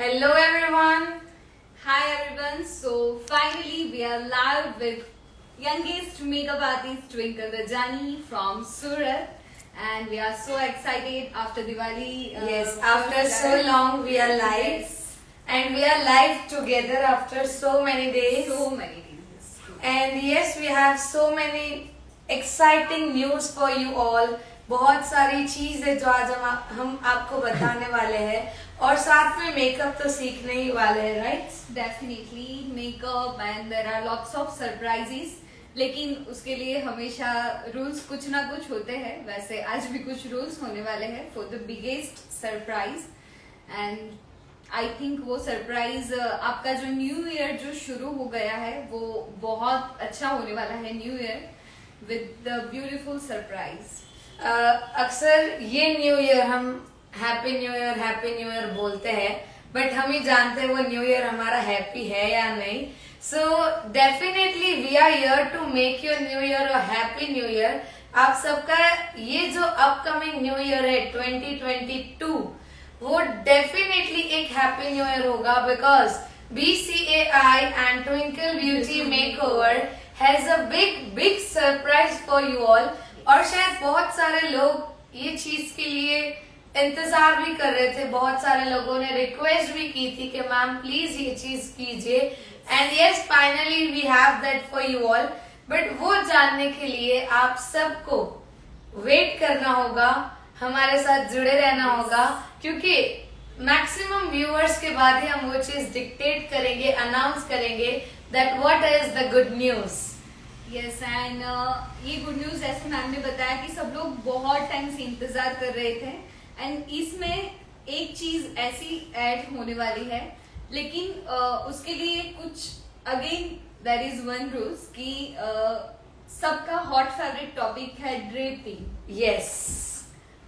Hello everyone. Hi everyone. So finally we are live with youngest makeup artist Twinkle Rajani from Surat, and we are so excited after Diwali. Yes, after so long we are live, Yes. and we are live together after so many days. So many days. And yes, we have so many exciting news for you all. बहुत सारी चीज है जो आज हम आपको बताने वाले हैं, और साथ में मेकअप तो सीखने ही वाले हैं, right? Definitely makeup and there are lots of surprises. लेकिन उसके लिए हमेशा रूल्स कुछ ना कुछ होते हैं. वैसे आज भी कुछ रूल्स होने वाले हैं for the biggest surprise. And I think वो सरप्राइज आपका जो न्यू ईयर जो शुरू हो गया है वो बहुत अच्छा होने वाला है. New year with the beautiful surprise. अक्सर ये न्यू ईयर हम हैप्पी न्यू ईयर बोलते हैं, बट हम ही जानते हैं वो न्यू ईयर हमारा हैप्पी है या नहीं. So definitely we are here to make your new year a happy new year. आप सबका ये जो अपकमिंग न्यू ईयर है 2022, वो डेफिनेटली एक हैप्पी न्यू ईयर होगा, because BCAI and Twinkle Beauty Makeover has a big surprise for you all. और शायद बहुत सारे लोग ये चीज के लिए इंतजार भी कर रहे थे. बहुत सारे लोगों ने रिक्वेस्ट भी की थी कि मैम प्लीज ये चीज कीजिए. And yes, finally we have that for you all. But वो जानने के लिए आप सबको वेट करना होगा, हमारे साथ जुड़े रहना होगा, क्योंकि मैक्सिमम व्यूअर्स के बाद ही हम वो चीज डिक्टेट करेंगे, अनाउंस करेंगे that what is the good news. Yes, and ये गुड न्यूज जैसे मैम ने बताया कि सब लोग बहुत टाइम से इंतजार कर रहे थे. एंड इसमें एक चीज ऐसी ऐड होने वाली है, लेकिन उसके लिए कुछ again there is one rules कि सबका हॉट फेवरेट टॉपिक है ड्रेपिंग. यस,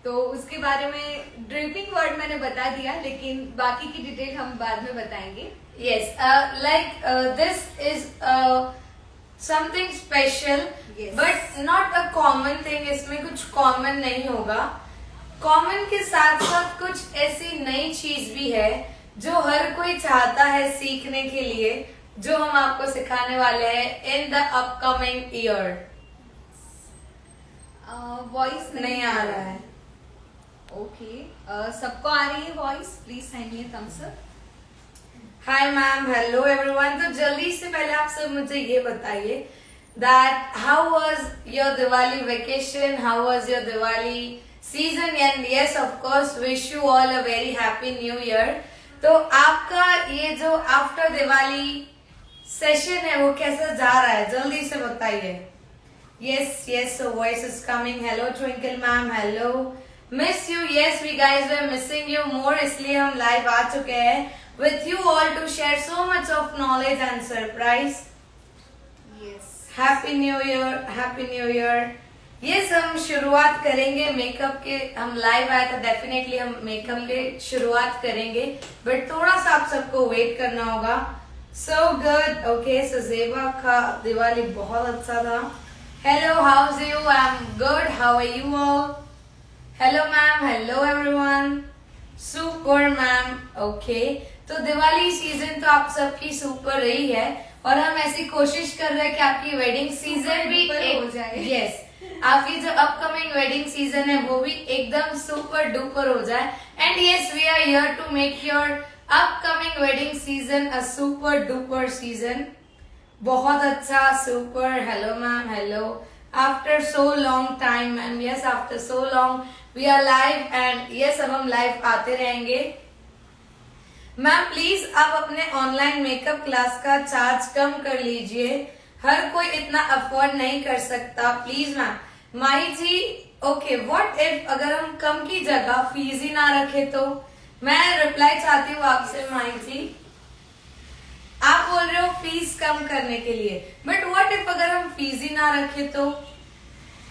तो उसके बारे में ड्रेपिंग वर्ड मैंने बता दिया, लेकिन बाकी की डिटेल हम बाद में बताएंगे. yes, like this is something special, Yes. but not a common thing. इसमें कुछ कॉमन नहीं होगा. कॉमन के साथ साथ कुछ ऐसी नई चीज भी है जो हर कोई चाहता है सीखने के लिए, जो हम आपको सिखाने वाले हैं in the upcoming year. Voice नहीं आ रहा है. ओके, सबको आ रही है voice? Please send me thumbs up. Hi ma'am, hello everyone. तो जल्दी से पहले आप सब मुझे ये बताइए that how was your Diwali vacation, how was your Diwali season, and yes of course wish you all a very happy new year. तो आपका ये जो आफ्टर दिवाली सेशन है वो कैसा जा रहा है, जल्दी से बताइए. Yes yes, so voice is coming. Hello Twinkle ma'am, hello. Miss you. Yes, we guys were missing you more, इसलिए हम लाइव आ चुके हैं with you all to share so much of knowledge and surprise. Yes. Happy New Year, Happy New Year. Yes, हम शुरुआत करेंगे makeup के. हम live आए तो डेफिनेटली हम मेकअप के शुरुआत करेंगे, बट थोड़ा सा आप सबको वेट करना होगा. So good. Okay, so Zeba का दिवाली बहुत अच्छा था. Hello, how's you? I'm good. How are you all? Hello ma'am, hello everyone. Super ma'am. Okay. तो दिवाली सीजन तो आप सबकी सुपर रही है, और हम ऐसी कोशिश कर रहे हैं कि आपकी वेडिंग सीजन भी हो जाए. यस, आपकी जो अपकमिंग वेडिंग सीजन है वो भी एकदम सुपर डुपर हो जाए. And yes, we are here to make your upcoming wedding season a super duper season. बहुत अच्छा, super. Hello ma'am, hello. After so long time ma'am. Yes, after so long we are live, and yes अब हम live आते रहेंगे. Ma'am please आप अपने online makeup class का charge कम कर लीजिए, हर कोई इतना अफोर्ड नहीं कर सकता. Please ma'am. Mahi ji, okay, what if अगर हम कम की जगह फीस ही ना रखे तो? मैं रिप्लाई चाहती हूँ आपसे माही जी. आप बोल रहे हो फीस कम करने के लिए, बट व्हाट इफ अगर हम फीस ही ना रखे तो?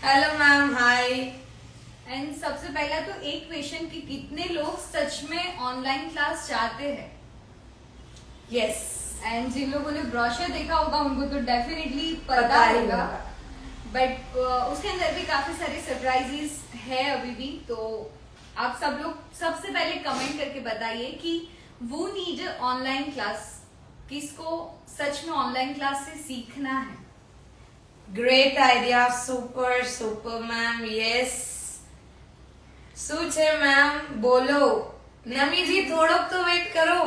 Hello ma'am, hi. एंड सबसे पहला तो एक क्वेश्चन कि कितने लोग सच में ऑनलाइन क्लास चाहते हैं? यस. एंड जिन लोगों ने ब्रोशर देखा होगा उनको तो डेफिनेटली पता पता ही होगा, होगा. बट उसके अंदर भी काफी सारे सरप्राइजेस है अभी भी. तो आप सब लोग सबसे पहले कमेंट करके बताइए कि वो नीड ऑनलाइन क्लास, किसको सच में ऑनलाइन क्लास से सीखना है। Great idea, super super ma'am, yes. શું છે મેમ? બોલો. નમીજી થોડોક તો વેટ કરો.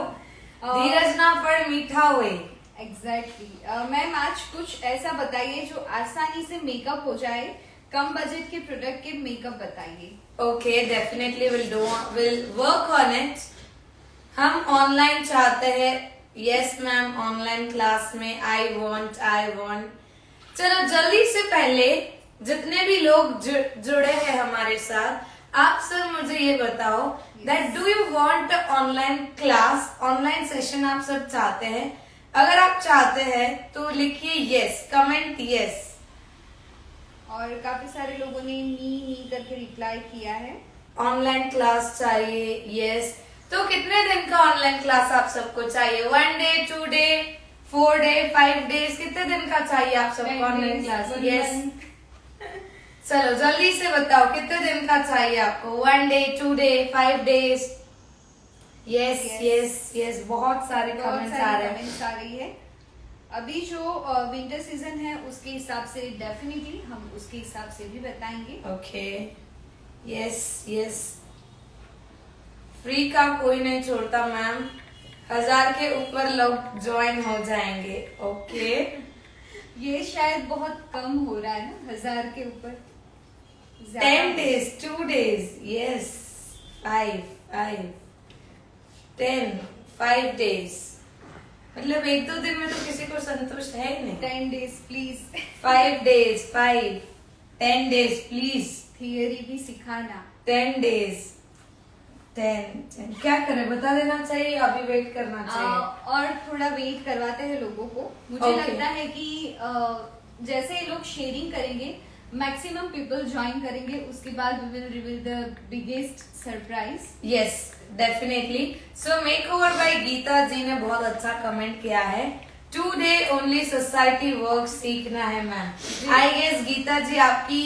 ધીરજના ફળ મીઠા હોય. एग्जैक्टली मैम, आज कुछ ऐसा बताइए जो आसानी से मेकअप हो जाए, कम बजट के प्रोडक्ट के मेकअप बताइए। Okay, definitely will work on it. हम ऑनलाइन चाहते हैं. यस मैम, ऑनलाइन क्लास में आई वांट. चलो जल्दी से पहले जितने भी लोग जुड़े हैं हमारे साथ, आप सब मुझे ये बताओ that do you want online class, online session आप सब चाहते हैं? अगर आप चाहते हैं तो लिखिए यस, कमेंट यस. और काफी सारे लोगों ने नी करके रिप्लाई किया है। ऑनलाइन क्लास चाहिए, यस. तो कितने दिन का ऑनलाइन क्लास आप सबको चाहिए? 1 डे, 2 डे, 4 डे, 5 डेज? कितने दिन का चाहिए आप सबको ऑनलाइन क्लास? यस. चलो जल्दी से बताओ कितने दिन का चाहिए आपको? 1 day, 2 day, 5 days? Yes yes yes. बहुत सारे कमेंट्स आ रही है. अभी जो विंटर सीजन है उसके हिसाब से डेफिनेटली हम उसके हिसाब से भी बताएंगे। Okay, yes yes. फ्री का कोई नहीं छोड़ता मैम. 1000 के ऊपर लोग ज्वाइन हो जाएंगे. ओके, ये शायद बहुत कम हो रहा है ना, 1000 के ऊपर. 10 days, 2 days, yes, 5, 10, 5 days. मतलब 1-2 दिन में तो किसी को संतुष्ट है ही नहीं. 10 days please. 5 days, 5, 10 days please. Theory भी सिखाना. 10 days, 10. क्या करें, बता देना चाहिए, अभी वेट करना चाहिए? और थोड़ा वेट करवाते हैं लोगों को. मुझे लगता है कि जैसे लोग शेयरिंग करेंगे, मैक्सिमम पीपल ज्वाइन करेंगे, उसके बाद we will reveal the biggest surprise. Yes, definitely. So makeover by Geeta ji ने बहुत अच्छा कमेंट किया है. 2 डे ओनली सोसाइटी वर्क सीखना है मैम. आई गेस गीता जी आपकी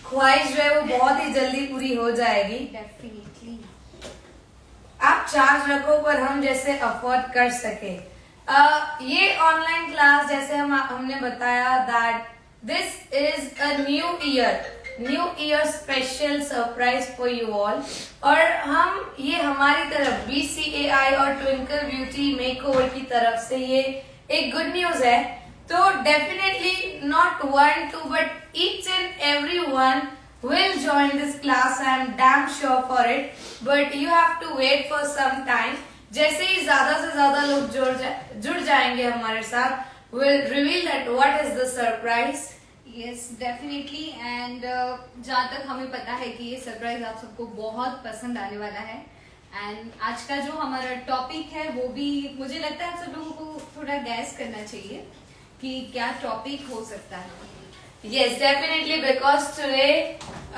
ख्वाहिश जो है वो बहुत ही जल्दी पूरी हो जाएगी. डेफिनेटली. आप चार्ज रखो पर हम जैसे अफोर्ड कर सके. ये ऑनलाइन क्लास जैसे हमने बताया that this is a new year special surprise for you all. और हम ये हमारी तरफ BCAI और ट्विंकल ब्यूटी मेकओवर की तरफ से ये एक गुड न्यूज है. तो definitely not 1, 2 but each and every one will join this class. I am damn sure for it, but you have to wait for some time. जैसे ही ज्यादा से ज्यादा लोग जुड़ जाएंगे हमारे साथ, we'll reveal that what is the surprise. Yes, definitely. And जहाँ तक हमें पता है कि ये सरप्राइज आप सबको बहुत पसंद आने वाला है. एंड आज का जो हमारा टॉपिक है वो भी मुझे लगता है आप सब लोगों को थोड़ा गैस करना चाहिए कि क्या टॉपिक हो सकता है. Yes, definitely, because today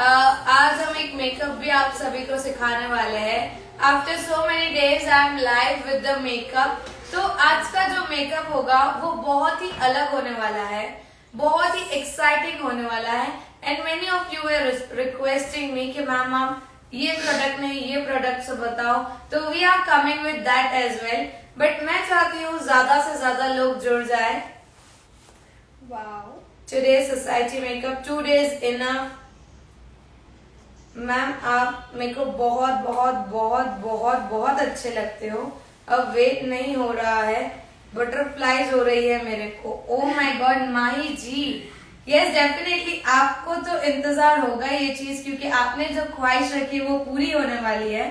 आज हम एक मेकअप भी आप सभी को सिखाने वाले हैं. After so many days I am live with the makeup. तो आज का जो मेकअप होगा वो बहुत ही अलग होने वाला है, बहुत ही एक्साइटिंग होने वाला है. And many of you were requesting me कि मैम आप ये प्रोडक्ट नहीं ये प्रोडक्ट से बताओ. तो we are coming with that as well. But मैं चाहती हूँ ज्यादा से ज्यादा लोग जुड़ जाए. Wow. Today's society makeup 2 days enough. Ma'am आप मेरे को बहुत बहुत बहुत बहुत बहुत अच्छे लगते हो. अब वेट नहीं हो रहा है, बटरफ्लाईज हो रही है मेरे को. Oh my god Mahi ji. Yes definitely आपको तो इंतजार होगा ये चीज, क्योंकि आपने जो ख्वाहिश रखी वो पूरी होने वाली है.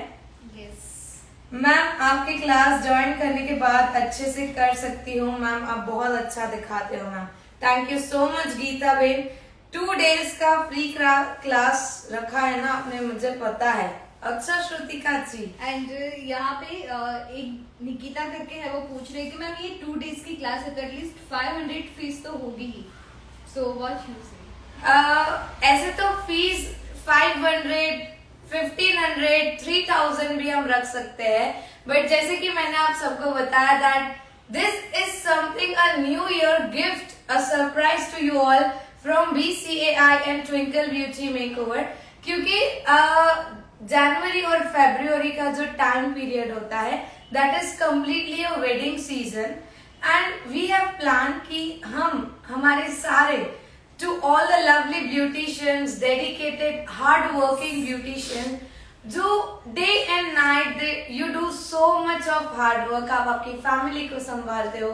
मैम आपकी क्लास ज्वाइन करने के बाद अच्छे से कर सकती हूँ. मैम आप बहुत अच्छा दिखाते हो ma'am. Thank you so much Geeta ben. 2 days का फ्री क्लास रखा है ना आपने, मुझे पता है. अच्छा श्रुतिका जी. एंड यहाँ पे एक निकिता करके है, वो पूछ रहे कि मैम ये 2 डेज की क्लास है तो एटलीस्ट 500 फीस तो होगी ही. सो व्हाट यू से? ऐसे तो फीस 500, 1500, 3000 भी हम रख सकते हैं. बट जैसे कि मैंने आप सबको बताया that this is something a new year gift, a surprise to you all from BCAI and Twinkle Beauty Makeover. क्योंकि जनवरी और फरवरी का जो टाइम पीरियड होता है that is completely a wedding season, and we have planned कि हम हमारे सारे to all the lovely beauticians, dedicated, hard-working beauticians, जो day and night you do so much of hard work, आप आपकी family को संभालते हो,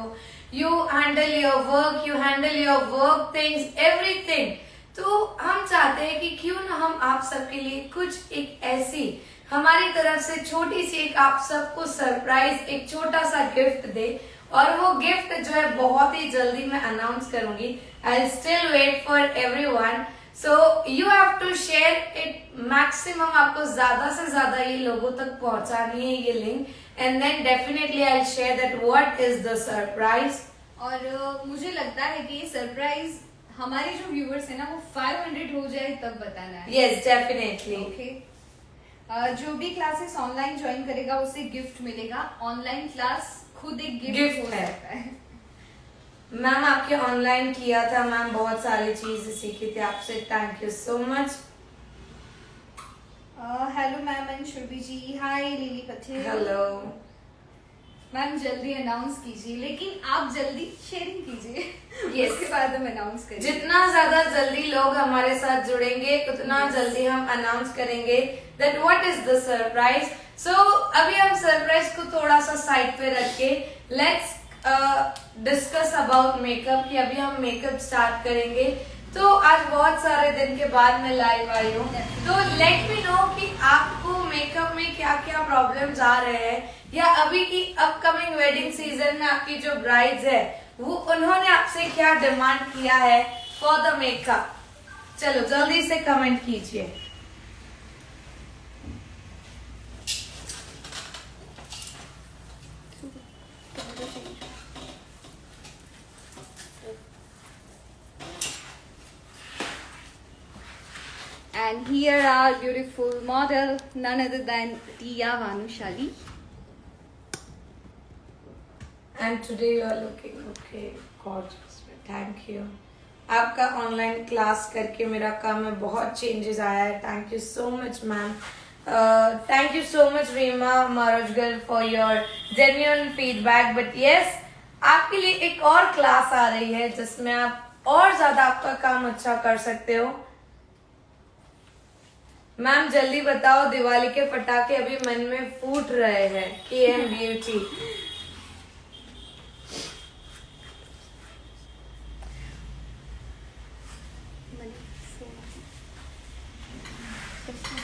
you handle your work, you handle your work things, everything. तो हम चाहते हैं कि क्यों ना हम आप सबके लिए कुछ एक ऐसी हमारी तरफ से छोटी सी एक आप सबको सरप्राइज, एक छोटा सा गिफ्ट दे, और वो गिफ्ट जो है बहुत ही जल्दी मैं अनाउंस करूंगी. I still wait for everyone, so you have to share it maximum. आपको ज्यादा से ज्यादा ये लोगों तक पहुंचानी है ये link, and then definitely I share that what is the surprise. और मुझे लगता है कि ये सरप्राइज हमारे जो व्यूअर्स है ना वो 500 हो जाए तब बताना है. Yes definitely. ओके. जो भी क्लासेस ऑनलाइन ज्वाइन करेगा उसे गिफ्ट मिलेगा. ऑनलाइन क्लास खुद एक गिफ्ट हो है. सकता है. मैम आपके ऑनलाइन किया था मैम, बहुत सारी चीजें सीखी थी आपसे. Thank you so much. Hello ma'am and Surbhi ji. Hi Lily Patel. Hello ma'am जल्दी अनाउंस कीजिए, लेकिन आप जल्दी शेयरिंग कीजिए. Yes. उसके बाद हम अनाउंस करेंगे. जितना ज्यादा जल्दी लोग हमारे साथ जुड़ेंगे उतना जल्दी हम अनाउंस करेंगे that what is the surprise. So अभी हम सरप्राइज को थोड़ा सा साइड पे रख के लेट्स डिस्कस अबाउट मेकअप, कि अभी हम मेकअप स्टार्ट करेंगे. तो आज बहुत सारे दिन के बाद मैं लाइव आई हूँ, तो लेट मी नो कि आपको मेकअप में क्या क्या प्रॉब्लम्स आ रहे हैं, या अभी की अपकमिंग वेडिंग सीजन में आपकी जो ब्राइड्स है वो उन्होंने आपसे क्या डिमांड किया है फॉर द मेकअप. चलो जल्दी से कमेंट कीजिए. And here our beautiful model, none other than Tia Vanushali. And today you are looking okay, gorgeous. Thank you. आपका ऑनलाइन क्लास करके मेरा काम में बहुत चेंजेस आया है. Thank you so much ma'am. Thank you so much Reema Marojgar for your genuine feedback. But yes, आपके लिए एक और क्लास आ रही है जिसमें आप और ज्यादा आपका काम अच्छा कर सकते हो. मैम जल्दी बताओ, दिवाली के पटाखे अभी मन में फूट रहे हैं. KM beauty.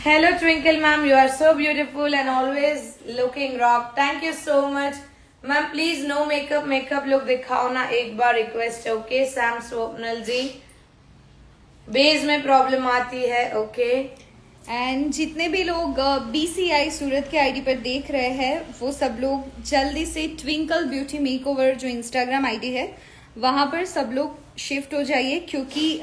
Hello Twinkle ma'am, you are so beautiful and always looking rock. Thank you so much. Ma'am please no makeup look दिखाओ ना एक बार, रिक्वेस्ट है. Okay Sam Swapnil ji, base में प्रॉब्लम आती है. ओके. एंड जितने भी लोग BCI सूरत के आईडी पर देख रहे हैं वो सब लोग जल्दी से ट्विंकल ब्यूटी मेकओवर जो इंस्टाग्राम आईडी है वहां पर सब लोग शिफ्ट हो जाइए, क्योंकि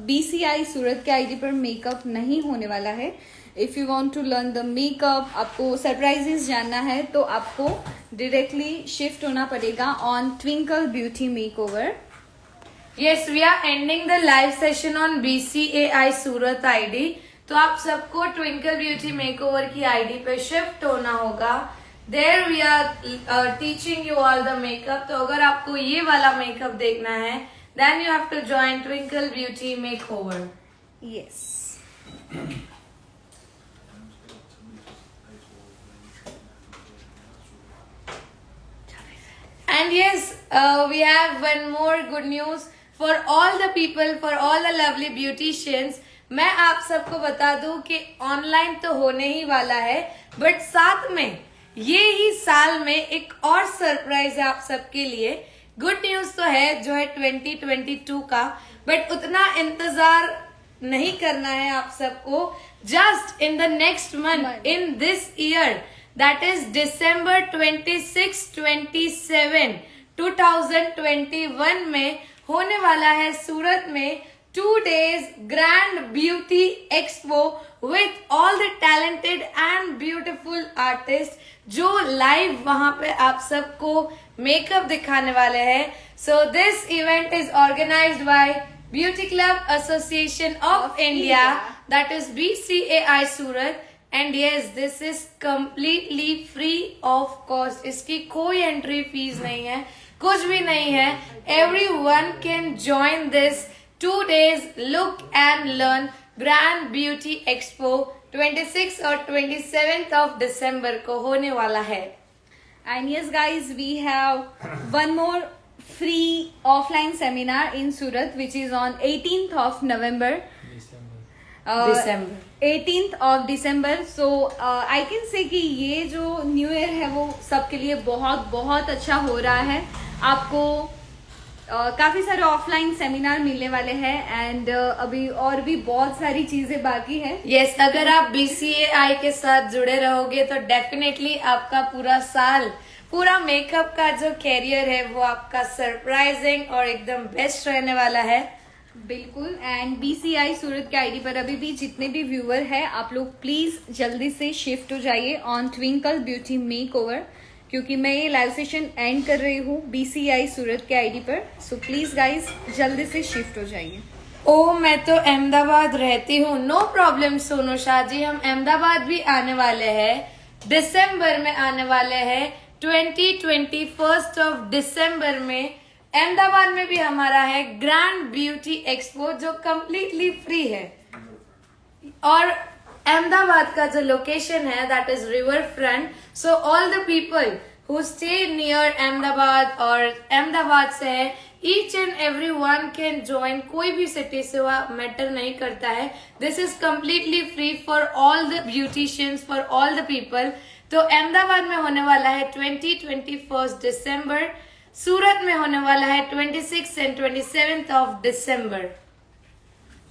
BCI सूरत के आईडी पर मेकअप नहीं होने वाला है. If you want to learn the makeup, आपको सरप्राइजेस जानना है तो आपको डायरेक्टली शिफ्ट होना पड़ेगा on Twinkle beauty makeover. Yes, we are ending the live session on BCAI Surat ID. तो आप सबको ट्विंकल ब्यूटी मेकओवर की आईडी पे शिफ्ट होना होगा. There we are teaching you all the makeup. तो अगर आपको ये वाला मेकअप देखना है then you have to join twinkle beauty makeover. Yes. And yes, we have one more good news for all the people, for all the lovely beauticians. मैं आप सबको बता दूं कि ऑनलाइन तो होने ही वाला है, बट साथ में ये ही साल में एक और सरप्राइज है आप सबके लिए. गुड न्यूज तो है जो है 2022 का, बट उतना इंतजार नहीं करना है आप सबको. Just in the next month, in this year, that is December 26, 27, 2021 में होने वाला है सूरत में 2 days grand beauty expo with all the talented and beautiful artists जो लाइव वहां पे आप सबको मेकअप दिखाने वाले हैं. So this event is organized by Beauty Club Association of India, that is BCAI Surat. And yes this is completely free of cost. इसकी कोई एंट्री फीस नहीं है, कुछ भी नहीं है. Everyone can join this 2 days look and learn grand beauty expo 26 और 27th of December को होने वाला है. And yes guys, we have one more free offline seminar in Surat which is on 18th of November. December. 18th of December. So I can say कि ये जो new year है वो सबके लिए बहुत बहुत अच्छा हो रहा है. आपको काफी सारे ऑफलाइन सेमिनार मिलने वाले हैं एंड अभी और भी बहुत सारी चीजें बाकी है. यस अगर आप BCAI के साथ जुड़े रहोगे तो डेफिनेटली आपका पूरा साल, पूरा मेकअप का जो कैरियर है वो आपका सरप्राइजिंग और एकदम बेस्ट रहने वाला है. बिल्कुल. एंड BCI सूरत के आईडी पर अभी भी जितने भी व्यूअर है आप लोग प्लीज जल्दी से शिफ्ट हो जाइए ऑन ट्विंकल ब्यूटी मेकओवर, क्योंकि मैं ये लाइव सेशन एंड कर रही हूँ BCI सूरत के आईडी पर. सो प्लीज गाइज जल्दी से शिफ्ट हो जाइए. ओ मैं तो अहमदाबाद रहती हूँ. नो प्रॉब्लम सोनू शाह जी, हम अहमदाबाद भी आने वाले हैं. दिसंबर में आने वाले हैं. 21st of December में अहमदाबाद में भी हमारा है ग्रैंड ब्यूटी एक्सपो जो कम्प्लीटली फ्री है. और अहमदाबाद का जो लोकेशन है that is river front. So all the people who stay near Ahmedabad और अहमदाबाद से है, each and every one can join. कोई भी सिटी से हुआ मैटर नहीं करता है. This is completely free for all the beauticians, for all the people. तो अहमदाबाद में होने वाला है 21 दिसंबर. सूरत में होने वाला है 26 and 27th of December.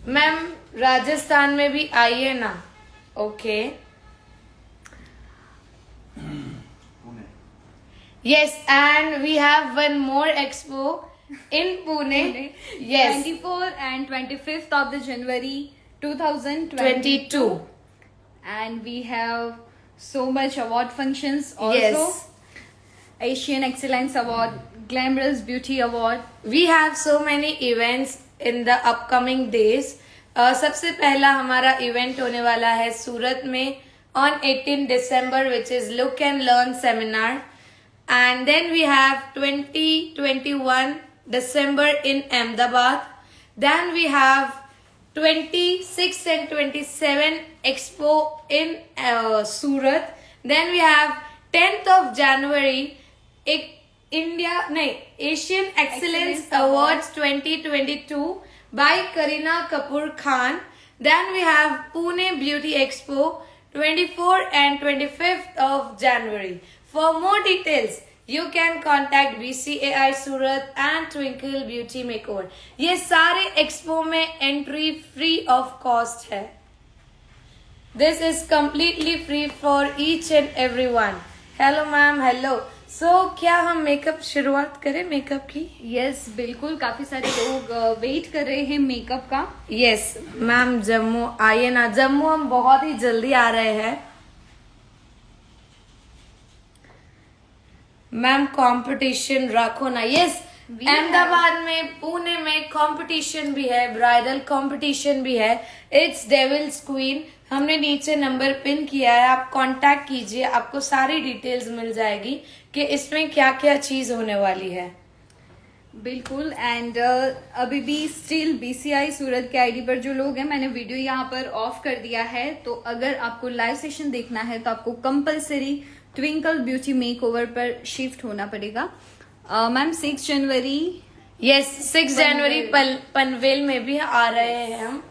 Ma'am Rajasthan में भी आइए ना. Okay yes and we have one more expo in Pune. Yes 24 and 25th of the January 2022. And we have so much award functions also. Yes. Asian Excellence Award, Glamorous Beauty Award. We have so many events in the upcoming days. सबसे पहला हमारा event होने वाला है सूरत में on 18 December which is Look and Learn Seminar. And then we have 21 December in Ahmedabad. Then we have 26 and 27 Expo in Surat. Then we have 10th of January एक Asian Excellence Awards 2022 by Kareena Kapoor Khan. Then we have Pune Beauty Expo 24 and 25th of January. For more details, you can contact BCAI Surat and Twinkle Beauty Makeover. ये सारे expo में entry free of cost है. This is completely free for each and everyone. Hello ma'am, hello. So क्या हम makeup शुरुआत करें makeup की? Yes बिल्कुल. काफी सारे लोग वेट कर रहे हैं मेकअप का. यस मैम जम्मू आइए ना. जम्मू हम बहुत ही जल्दी आ रहे हैं. मैम कंपटीशन रखो ना. यस अहमदाबाद में, पुणे में कंपटीशन भी है, ब्राइडल कंपटीशन भी है. It's devil's queen. हमने नीचे नंबर पिन किया है, आप कांटेक्ट कीजिए, आपको सारी डिटेल्स मिल जाएगी कि इसमें क्या क्या चीज होने वाली है. बिल्कुल. एंड अभी भी स्टिल BCI सूरत के आईडी पर जो लोग हैं, मैंने वीडियो यहाँ पर ऑफ कर दिया है. तो अगर आपको लाइव सेशन देखना है तो आपको कंपलसरी ट्विंकल ब्यूटी मेकओवर पर शिफ्ट होना पड़ेगा. मैम 6 जनवरी. यस 6 जनवरी पनवेल में भी आ रहे हैं हम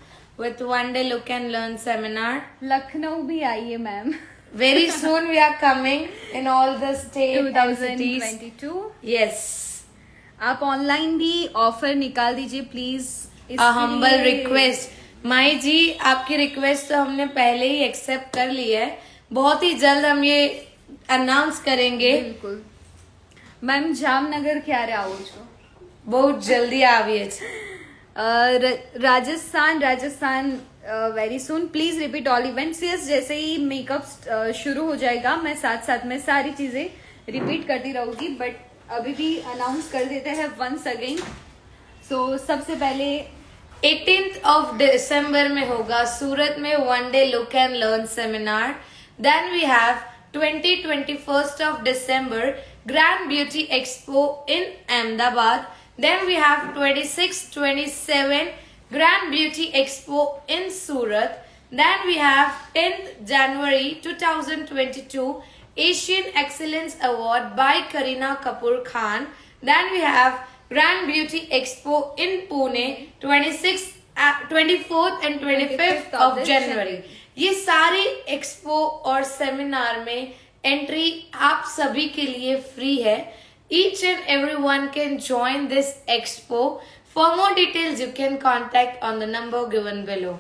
with one day look and learn seminar. Lucknow भी आइए ma'am. Very soon we are coming in all the state and cities. 2022. Yes. आप ऑनलाइन भी ऑफर निकाल दीजिए प्लीज. A humble request. माई जी आपकी रिक्वेस्ट तो हमने पहले ही एक्सेप्ट कर ली है. बहुत ही जल्द हम ये अनाउंस करेंगे. बिल्कुल. मैम जामनगर क्यारे आओ છો? बहुत जल्दी आविए. Rajasthan very soon. Please repeat all events. Yes जैसे ही मेकअप शुरू हो जाएगा मैं साथ साथ में सारी चीजें रिपीट करती रहूंगी, बट अभी भी अनाउंस कर देते हैं वंस अगेन. सो सबसे पहले 18th of December में होगा सूरत में one day look and learn seminar. Then we have 21st of December Grand Beauty Expo in Ahmedabad. Then we have 26-27 Grand Beauty Expo in Surat. Then we have 10th January 2022 Asian Excellence Award by Kareena Kapoor Khan. Then we have Grand Beauty Expo in Pune 24th and 25th of January. ये सारे expo और seminar में entry आप सभी के लिए free है. Each and everyone can join this expo. For more details, you can contact on the number given below.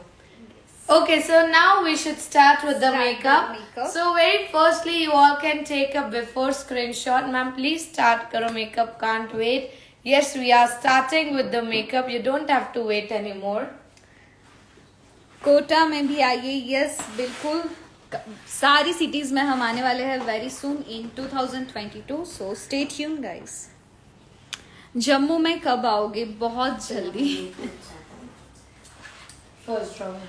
Okay, so now we should start with the makeup. So very firstly, you all can take a before screenshot. Ma'am, please start karo makeup. Can't wait. Yes, we are starting with the makeup. You don't have to wait anymore. Kota में भी आइए. Yes बिल्कुल, सारी cities में हम आने वाले हैं वेरी सून इन 2022. So stay tune guys. Jammu में कब आओगे? बहुत जल्दी. First round.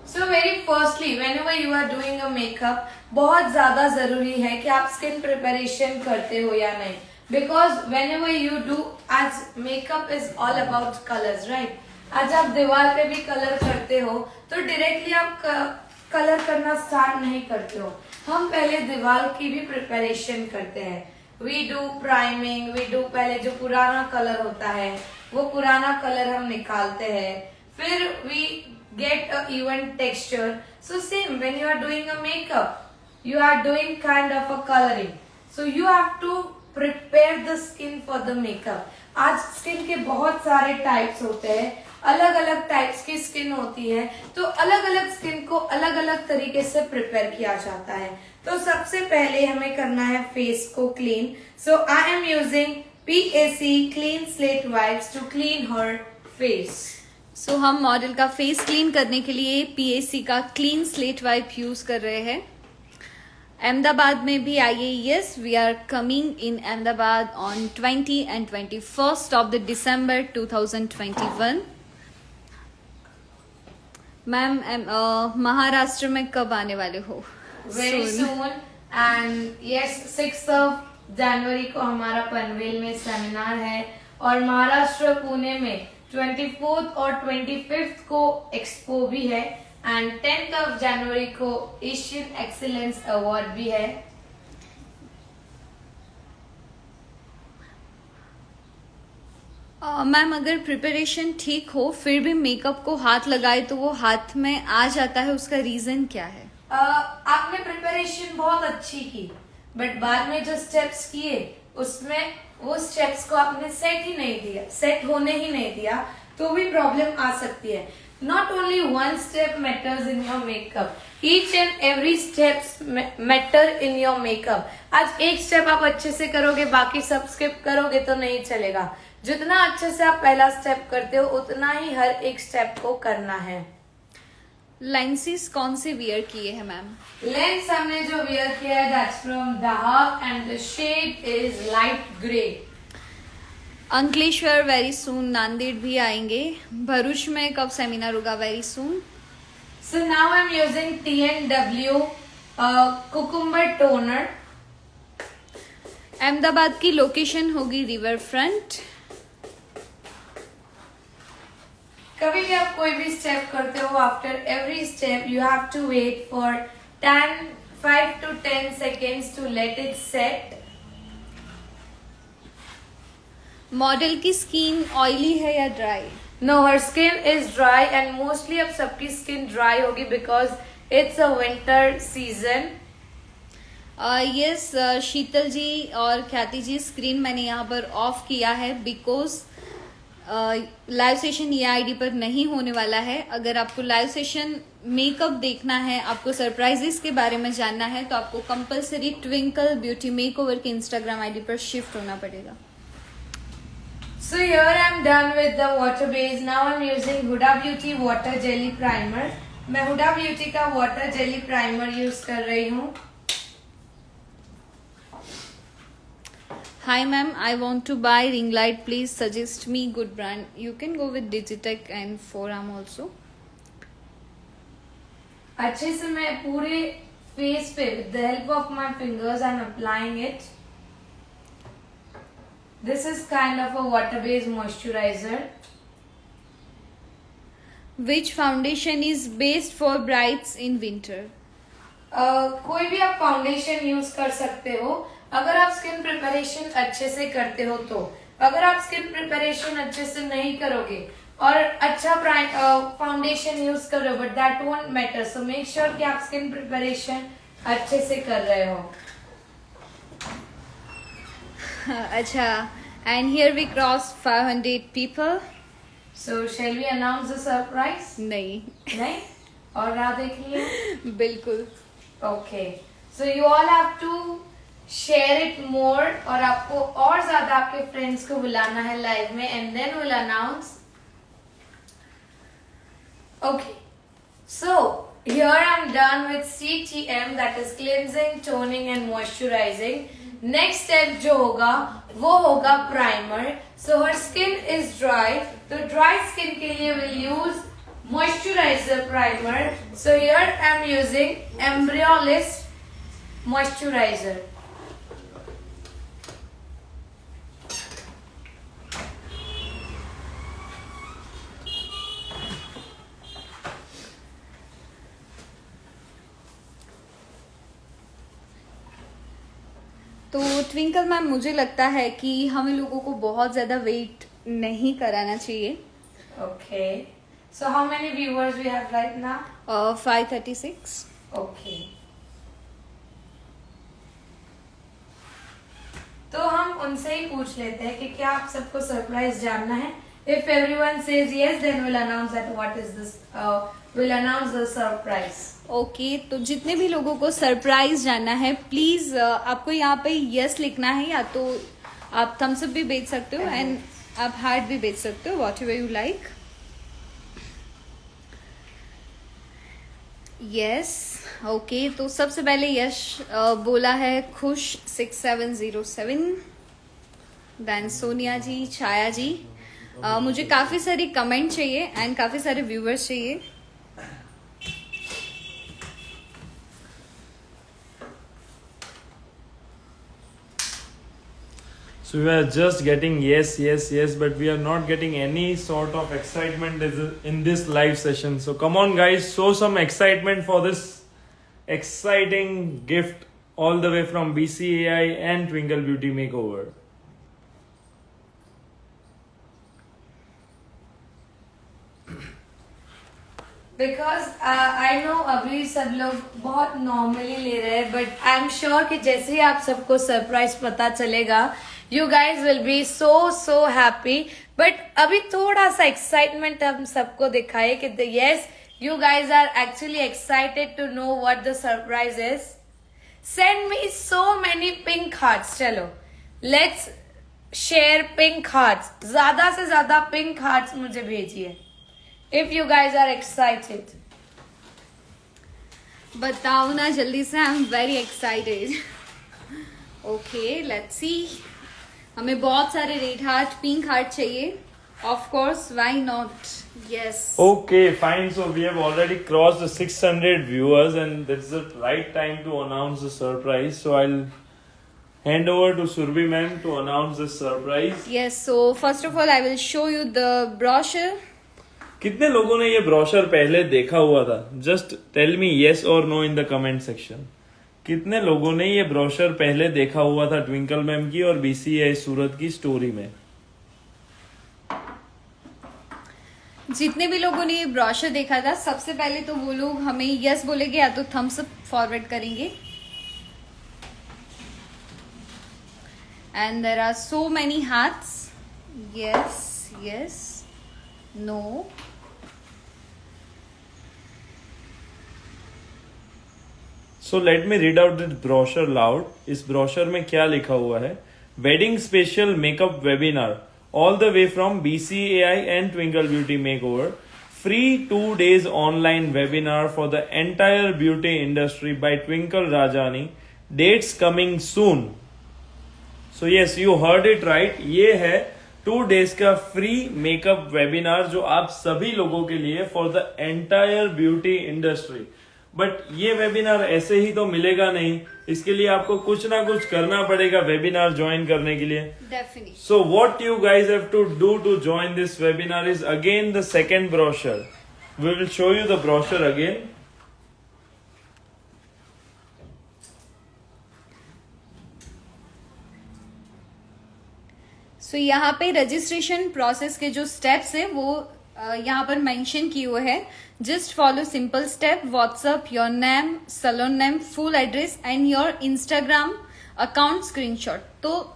So very firstly, whenever you are doing a makeup, बहुत ज़्यादा ज़रूरी है कि आप स्किन प्रिपरेशन करते हो या नहीं. Because whenever you do, as makeup is all about colors, right? आज आप दीवार पे भी कलर करते हो तो डायरेक्टली आप कलर करना स्टार्ट नहीं करते हो. हम पहले दीवार की भी प्रिपरेशन करते हैं. We do priming, we do पहले जो पुराना कलर होता है वो पुराना कलर हम निकालते हैं. फिर we get a even texture. So same when you are doing a makeup, you are doing kind of a coloring. So you have to prepare the skin for the makeup. आज skin के बहुत सारे types होते हैं, अलग अलग types की skin होती है, तो अलग अलग स्किन को अलग अलग तरीके से प्रिपेयर किया जाता है. तो सबसे पहले हमें करना है फेस को clean. So I am using PAC clean slate wipes to clean her face. So हम मॉडल का फेस क्लीन करने के लिए PAC का क्लीन स्लेट वाइप यूज कर रहे हैं. अहमदाबाद में भी आइए. Yes, we are coming in Ahmedabad on 20 and 21st of the December 2021. Ma'am Maharashtra में कब आने वाले हो? Very soon. एंड यस 6 जनवरी को हमारा पनवेल में सेमिनार है और महाराष्ट्र पुणे में 24th और 25th को एक्सपो भी है एंड 10th जनवरी को एशियन एक्सीलेंस अवार्ड भी है. मैम अगर प्रिपरेशन ठीक हो फिर भी मेकअप को हाथ लगाए तो वो हाथ में आ जाता है, उसका रीजन क्या है? आपने प्रिपरेशन बहुत अच्छी की बट बाद में जो स्टेप्स किए उसमें वो स्टेप्स को आपने सेट ही नहीं दिया, सेट होने ही नहीं दिया, तो भी प्रॉब्लम आ सकती है. Not only one step matters in your makeup, each and every steps matter in your makeup. आज एक स्टेप आप अच्छे से करोगे, बाकी सब स्किप करोगे तो नहीं चलेगा. जितना अच्छे से आप पहला स्टेप करते हो उतना ही हर एक स्टेप को करना है. लेंसेज कौन से वियर किए हैं मैम? लेंस हमने जो वियर किया है दैट्स फ्रॉम दाहक and the shade is light grey. Ankleshwar very soon. Nanded भी आएंगे. भरूच में कब सेमिनार होगा? Very soon. So now I am using TNW cucumber toner. Ahmedabad की लोकेशन होगी रिवर फ्रंट. कभी भी आप कोई भी स्टेप करते हो, after every step you have to wait for 5 to 10 seconds to let it set. Model की स्किन ऑयली है या dry? No, her skin is dry and mostly अब सबकी स्किन ड्राई होगी because it's a winter season. Yes Sheetal ji और ख्याति जी, screen मैंने यहाँ पर ऑफ किया है बिकॉज लाइव सेशन ये आईडी पर नहीं होने वाला है. अगर आपको लाइव सेशन मेकअप देखना है, आपको सरप्राइजेस के बारे में जानना है, तो आपको कंपलसरी ट्विंकल ब्यूटी मेकओवर के इंस्टाग्राम आईडी पर शिफ्ट होना पड़ेगा. So here I am done with the water base. Now I am using Huda Beauty Water Jelly Primer. मैं Huda Beauty का वाटर जेली प्राइमर यूज कर रही हूँ. Hi ma'am, I want to buy ring light. Please suggest me good brand. You can go with Digitech and 4arm also. अच्छे से मैं पूरे face पे with the help of my fingers I'm applying it. This is kind of a water based moisturizer. Which foundation is best for brides in winter? कोई भी आप foundation use कर सकते हो अगर आप स्किन प्रिपरेशन अच्छे से करते हो तो। अगर आप स्किन प्रिपरेशन अच्छे से नहीं करोगे और अच्छा फाउंडेशन यूज कर रहे हो but that won't matter, so make sure कि आप स्किन प्रिपरेशन अच्छे से कर रहे हो। अच्छा, and here we cross 500 people. So shall we announce the surprise? नहीं, नहीं? और राह देख लिए? बिल्कुल। Okay, so you all have to share it more और आपको और ज्यादा आपके फ्रेंड्स को बुलाना है लाइव में and then will announce. Okay, so here I am done with CTM, that is cleansing, toning and moisturising. Next step जो होगा वो होगा primer. So her skin is dry, तो ड्राई स्किन के लिए will use moisturizer primer. So here I am using Embryolist moisturizer. तो twinkle ma'am, मुझे लगता है कि हमें लोगों को बहुत ज्यादा वेट नहीं कराना चाहिए। Okay. So how many viewers we have right now? 536. Okay. तो हम उनसे ही पूछ लेते हैं कि क्या आप सबको सरप्राइज जानना है। If everyone says yes, then we'll announce that what is this. We'll announce the surprise. Okay, तो जितने भी लोगों को सरप्राइज जानना है प्लीज आपको यहाँ पे यस लिखना है, या तो आप थम्स अप भी भेज सकते हो एंड आप हार्ट भी भेज सकते हो, what ever you like. Yes, okay, तो सबसे पहले यश बोला है खुश 6707, देन सोनिया जी, छाया जी। मुझे काफी सारी कमेंट चाहिए एंड काफी सारे व्यूवर्स चाहिए। So we are just getting yes, yes, yes, but we are not getting any sort of excitement in this live session. So come on guys, show some excitement for this exciting gift all the way from BCAI and Twinkle Beauty Makeover. Because I know अभी सब लोग बहुत normally ले रहे हैं, but I am sure कि जैसे ही आप सबको सरप्राइज पता चलेगा you guys will be so happy. But अभी थोड़ा सा एक्साइटमेंट हम सबको दिखाए कि yes you guys are actually excited to know what the surprise is. Send me so many pink hearts. चलो लेट्स शेयर पिंक हार्ट्स, ज्यादा से ज्यादा पिंक हार्ट्स मुझे भेजिए if you guys are excited. बताओ ना जल्दी से, I am very excited. Okay, let's see. हमें बहुत सारे रेड हार्ट, पिंक हार्ट चाहिए। Of course, why not? Yes. Okay, fine. So we have already crossed the 600 viewers, and that's the right time to announce the surprise. So I'll hand over to Surbi ma'am to announce the surprise. Yes, so first of all, I will show you the brochure. कितने लोगों ने ये brochure पहले देखा हुआ था? Just tell me yes और no in the comment section. कितने लोगों ने ये ब्रोशर पहले देखा हुआ था ट्विंकल मैम की और BCAI सूरत की स्टोरी में? जितने भी लोगों ने ये ब्रोशर देखा था, सबसे पहले तो वो लोग हमें यस बोलेंगे या तो थम्स अप फॉरवर्ड करेंगे। And there are so many hearts. Yes, yes, no. So let me read out this brochure loud. इस ब्रोशर में क्या लिखा हुआ है? Wedding special makeup webinar all the way from BCAI and Twinkle Beauty Makeover. Free 2 days online webinar for the entire beauty industry by Twinkle Rajani. Dates coming soon. So yes, you heard it right, ये है 2 days का free makeup webinar जो आप सभी लोगों के लिए for the entire beauty industry. But ये वेबिनार ऐसे ही तो मिलेगा नहीं, इसके लिए आपको कुछ ना कुछ करना पड़ेगा वेबिनार ज्वाइन करने के लिए। Definitely. So what you guys have to do to join this webinar is again the second brochure. We will show you the brochure again. सो यहाँ पे रजिस्ट्रेशन प्रोसेस के जो स्टेप्स है वो यहाँ पर मेंशन किए हुए हैं। Just follow simple step, WhatsApp, your name, salon name, full address and your Instagram account screenshot. तो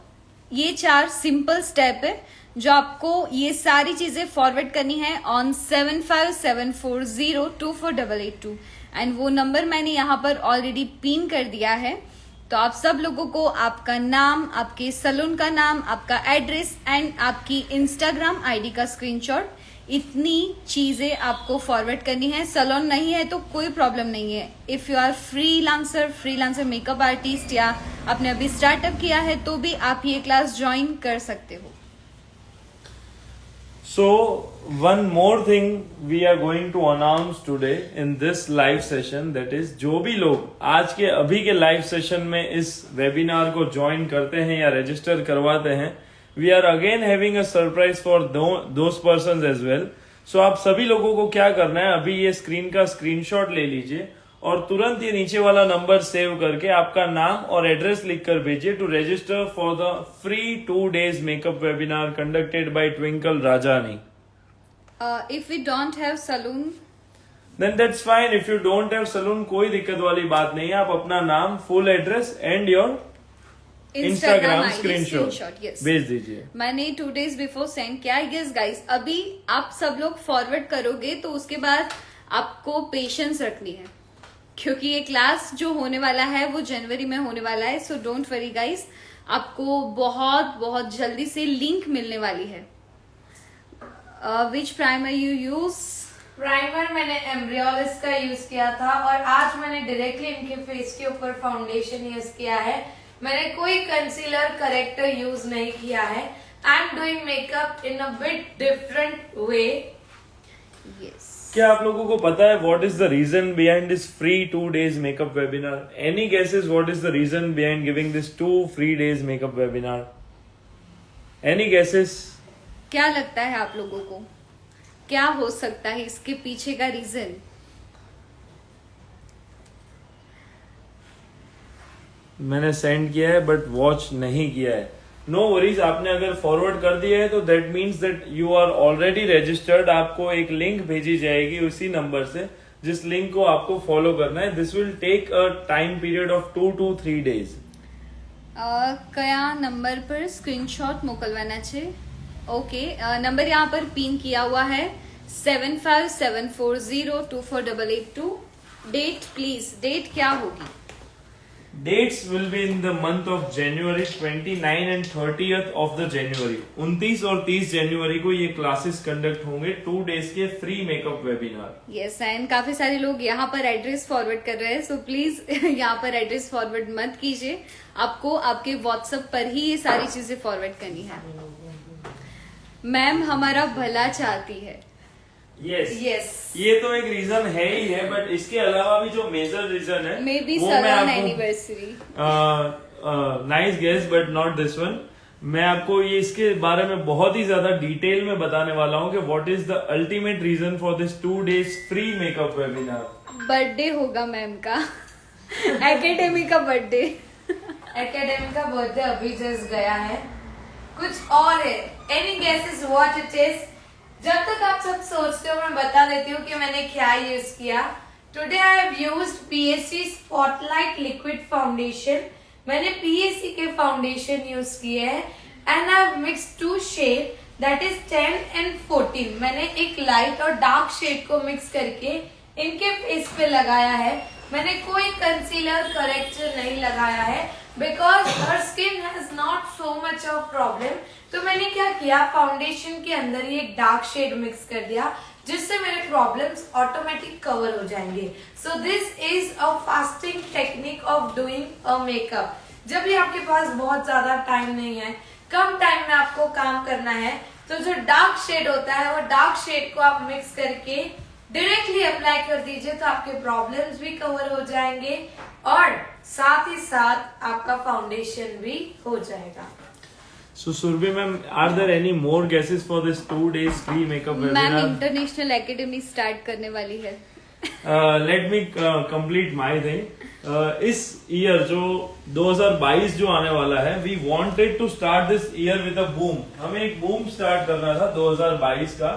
ये 4 सिंपल स्टेप है जो आपको ये सारी चीजें फॉरवर्ड करनी है ऑन 7574024882 एंड वो नंबर मैंने यहाँ पर ऑलरेडी पिन कर दिया है। तो आप सब लोगों को आपका नाम, आपके सैलून का नाम, आपका एड्रेस एंड आपकी इंस्टाग्राम आईडी का स्क्रीनशॉट, इतनी चीजें आपको फॉरवर्ड करनी है। सैलून नहीं है तो कोई प्रॉब्लम नहीं है। If you are freelancer makeup artist या आपने अभी स्टार्टअप किया है तो भी आप ये क्लास ज्वाइन कर सकते हो। So one more thing we are going to announce today in this live session, that is जो भी लोग आज के अभी के लाइव सेशन में इस वेबिनार को ज्वाइन करते हैं या रजिस्टर करवाते हैं, we are again having a surprise for those persons as well. So आप सभी लोगों को क्या करना है, अभी ये स्क्रीन का स्क्रीनशॉट ले लीजिए और तुरंत ये नीचे वाला नंबर सेव करके आपका नाम और एड्रेस लिखकर भेजिए to register for the free 2 days makeup webinar conducted by twinkle Rajani. If we don't have salon then that's fine. If you don't have salon कोई दिक्कत वाली बात नहीं है, आप अपना नाम, full address and your Instagram screenshot भेज दीजिए। मैंने 2 days बिफोर सेंड किया। यस गाइस, अभी आप सब लोग फॉरवर्ड करोगे तो उसके बाद आपको पेशेंस रखनी है क्योंकि ये क्लास जो होने वाला है वो जनवरी में होने वाला है। सो डोंट वरी गाइस, आपको बहुत जल्दी से लिंक मिलने वाली है। विच प्राइमर यू यूज? प्राइमर मैंने एम्ब्रियोलिस का यूज किया था और आज मैंने डायरेक्टली इनके फेस के ऊपर फाउंडेशन यूज किया है। मैंने कोई कंसीलर करेक्टर यूज नहीं किया है। I am doing makeup in a bit different way. Yes. क्या आप लोगों को पता है what is the reason behind this free 2 days makeup webinar? Any guesses what is the reason behind giving this 2 free days makeup webinar? Any guesses? क्या लगता है आप लोगों को क्या हो सकता है इसके पीछे का रीजन? मैंने सेंड किया है बट वॉच नहीं किया है। नो वरीज, आपने अगर फॉरवर्ड कर दिया है तो that means that you are already registered. आपको एक लिंक भेजी जाएगी उसी नंबर से जिस लिंक को आपको फॉलो करना है। This will take a time period of 2 to 3 days. કયા નંબર પર સ્ક્રીનશોટ મોકલવાના છે? ઓકે, નંબર यहाँ पर पिन किया हुआ है 7574024882। डेट प्लीज, डेट क्या होगी? Dates will be in the month of January 29 and 30th of the January. 29 और 30 जनवरी को ये क्लासेस कंडक्ट होंगे 2 days के free makeup webinar. Yes, and काफी सारे लोग यहाँ पर एड्रेस फॉरवर्ड कर रहे हैं। सो प्लीज यहाँ पर एड्रेस फॉरवर्ड मत कीजिए, आपको आपके व्हाट्सएप पर ही ये सारी चीजें फॉरवर्ड करनी है। मैम हमारा भला चाहती है। यस, ये तो एक रीजन है ही है, बट इसके अलावा भी जो मेजर रीजन है मे बी वो salon anniversary. Nice guess but not this one. मैं आपको ये इसके बारे में बहुत ही ज्यादा डिटेल में बताने वाला हूँ कि what is the ultimate reason for this 2 days free makeup webinar. Birthday होगा मैम का, एकेडमी का बर्थडे। एकेडमी का बर्थडे अभी जस्ट गया है, कुछ और है। Any guesses what it is? जब तक आप सब सोचते हो मैं बता देती हूँ कि मैंने क्या यूज किया। Today I have used PSC spotlight liquid foundation. मैंने PSC के फाउंडेशन यूज किए हैं and I have mixed 2 shade that is 10 and 14। मैंने एक लाइट और डार्क शेड को मिक्स करके इनके फेस पे लगाया है। मैंने कोई कंसीलर करेक्टर नहीं लगाया है because her skin has not so much of problem. तो मैंने क्या किया, फाउंडेशन के अंदर ही एक डार्क शेड मिक्स कर दिया जिससे मेरे प्रॉब्लम्स ऑटोमेटिक कवर हो जाएंगे। सो this is a fasting technique of doing a makeup. जब भी आपके पास बहुत ज्यादा टाइम नहीं है, कम टाइम में आपको काम करना है, तो जो डार्क शेड होता है वो डार्क शेड को आप मिक्स करके डायरेक्टली अप्लाई कर दीजिए, तो आपके प्रॉब्लम्स भी कवर हो जाएंगे और साथ ही साथ आपका फाउंडेशन भी हो जाएगा। So Surbi ma'am, are there any more guesses for this 2 days free makeup ma'am webinar? International academy start करने वाली है। Let me complete my thing. इस ईयर जो 2022 जो आने वाला है, we wanted to start this year with a boom. हमें एक boom start करना था 2022 का,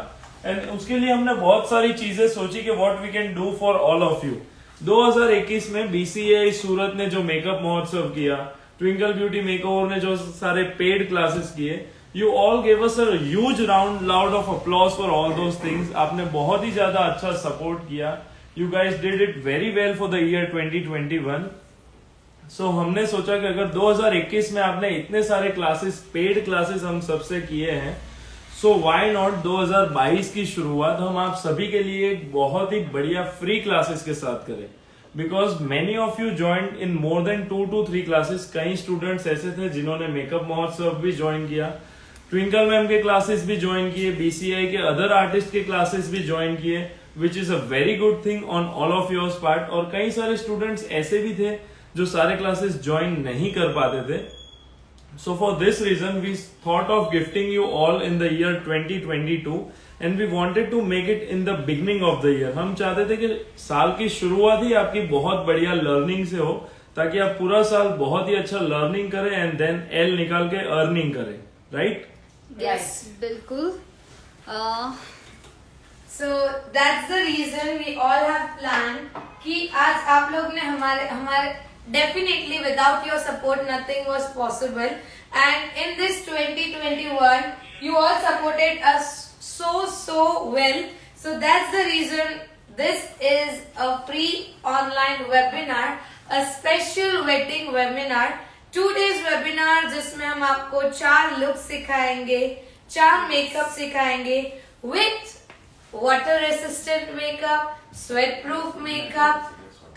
and उसके लिए हमने बहुत सारी चीजें सोची कि what we can do for all of you. 2021 में BCAI सूरत ने जो मेकअप महोत्सव किया, ट्विंकल ब्यूटी मेकओवर ने जो सारे पेड क्लासेस किए, you all gave us a huge loud of applause for all those things. आपने बहुत ही ज्यादा अच्छा सपोर्ट किया, you guys did it very well for the year 2021। सो हमने सोचा कि अगर 2021 में आपने इतने सारे क्लासेस, पेड क्लासेस हम सबसे किए हैं, सो व्हाई नॉट 2022 की शुरुआत हम आप सभी के लिए एक बहुत ही बढ़िया फ्री क्लासेस के साथ करें। Because many of you join in more than 2 to 3 classes. कई स्टूडेंट्स ऐसे थे जिन्होंने मेकअप महोत्सव भी ज्वाइन किया, ट्विंकल मैम के क्लासेस भी ज्वाइन किए, बीसीआई के अदर आर्टिस्ट के क्लासेस भी ज्वाइन किए, which is a very good thing on all of yours part. और कई सारे स्टूडेंट्स ऐसे भी थे जो सारे क्लासेस ज्वाइन नहीं कर पाते थे। So for this reason we thought of gifting you all in the year 2022 and we wanted to make it in the beginning of the year. हम चाहते थे कि साल की शुरुआत ही आपकी बहुत बढ़िया लर्निंग से हो, ताकि आप पूरा साल बहुत ही अच्छा लर्निंग करें एंड देन एल निकाल के अर्निंग करें, राइट? यस, बिल्कुल। So that's the reason we all have planned कि आज आप लोग ने हमारे definitely without your support nothing was possible, and in this 2021 you all supported us so well. So that's the reason this is a free online webinar, a special wedding webinar, 2 days webinar जिसमें हम आपको 4 look सिखाएंगे, 4 makeup सिखाएंगे with water resistant makeup, sweat proof makeup,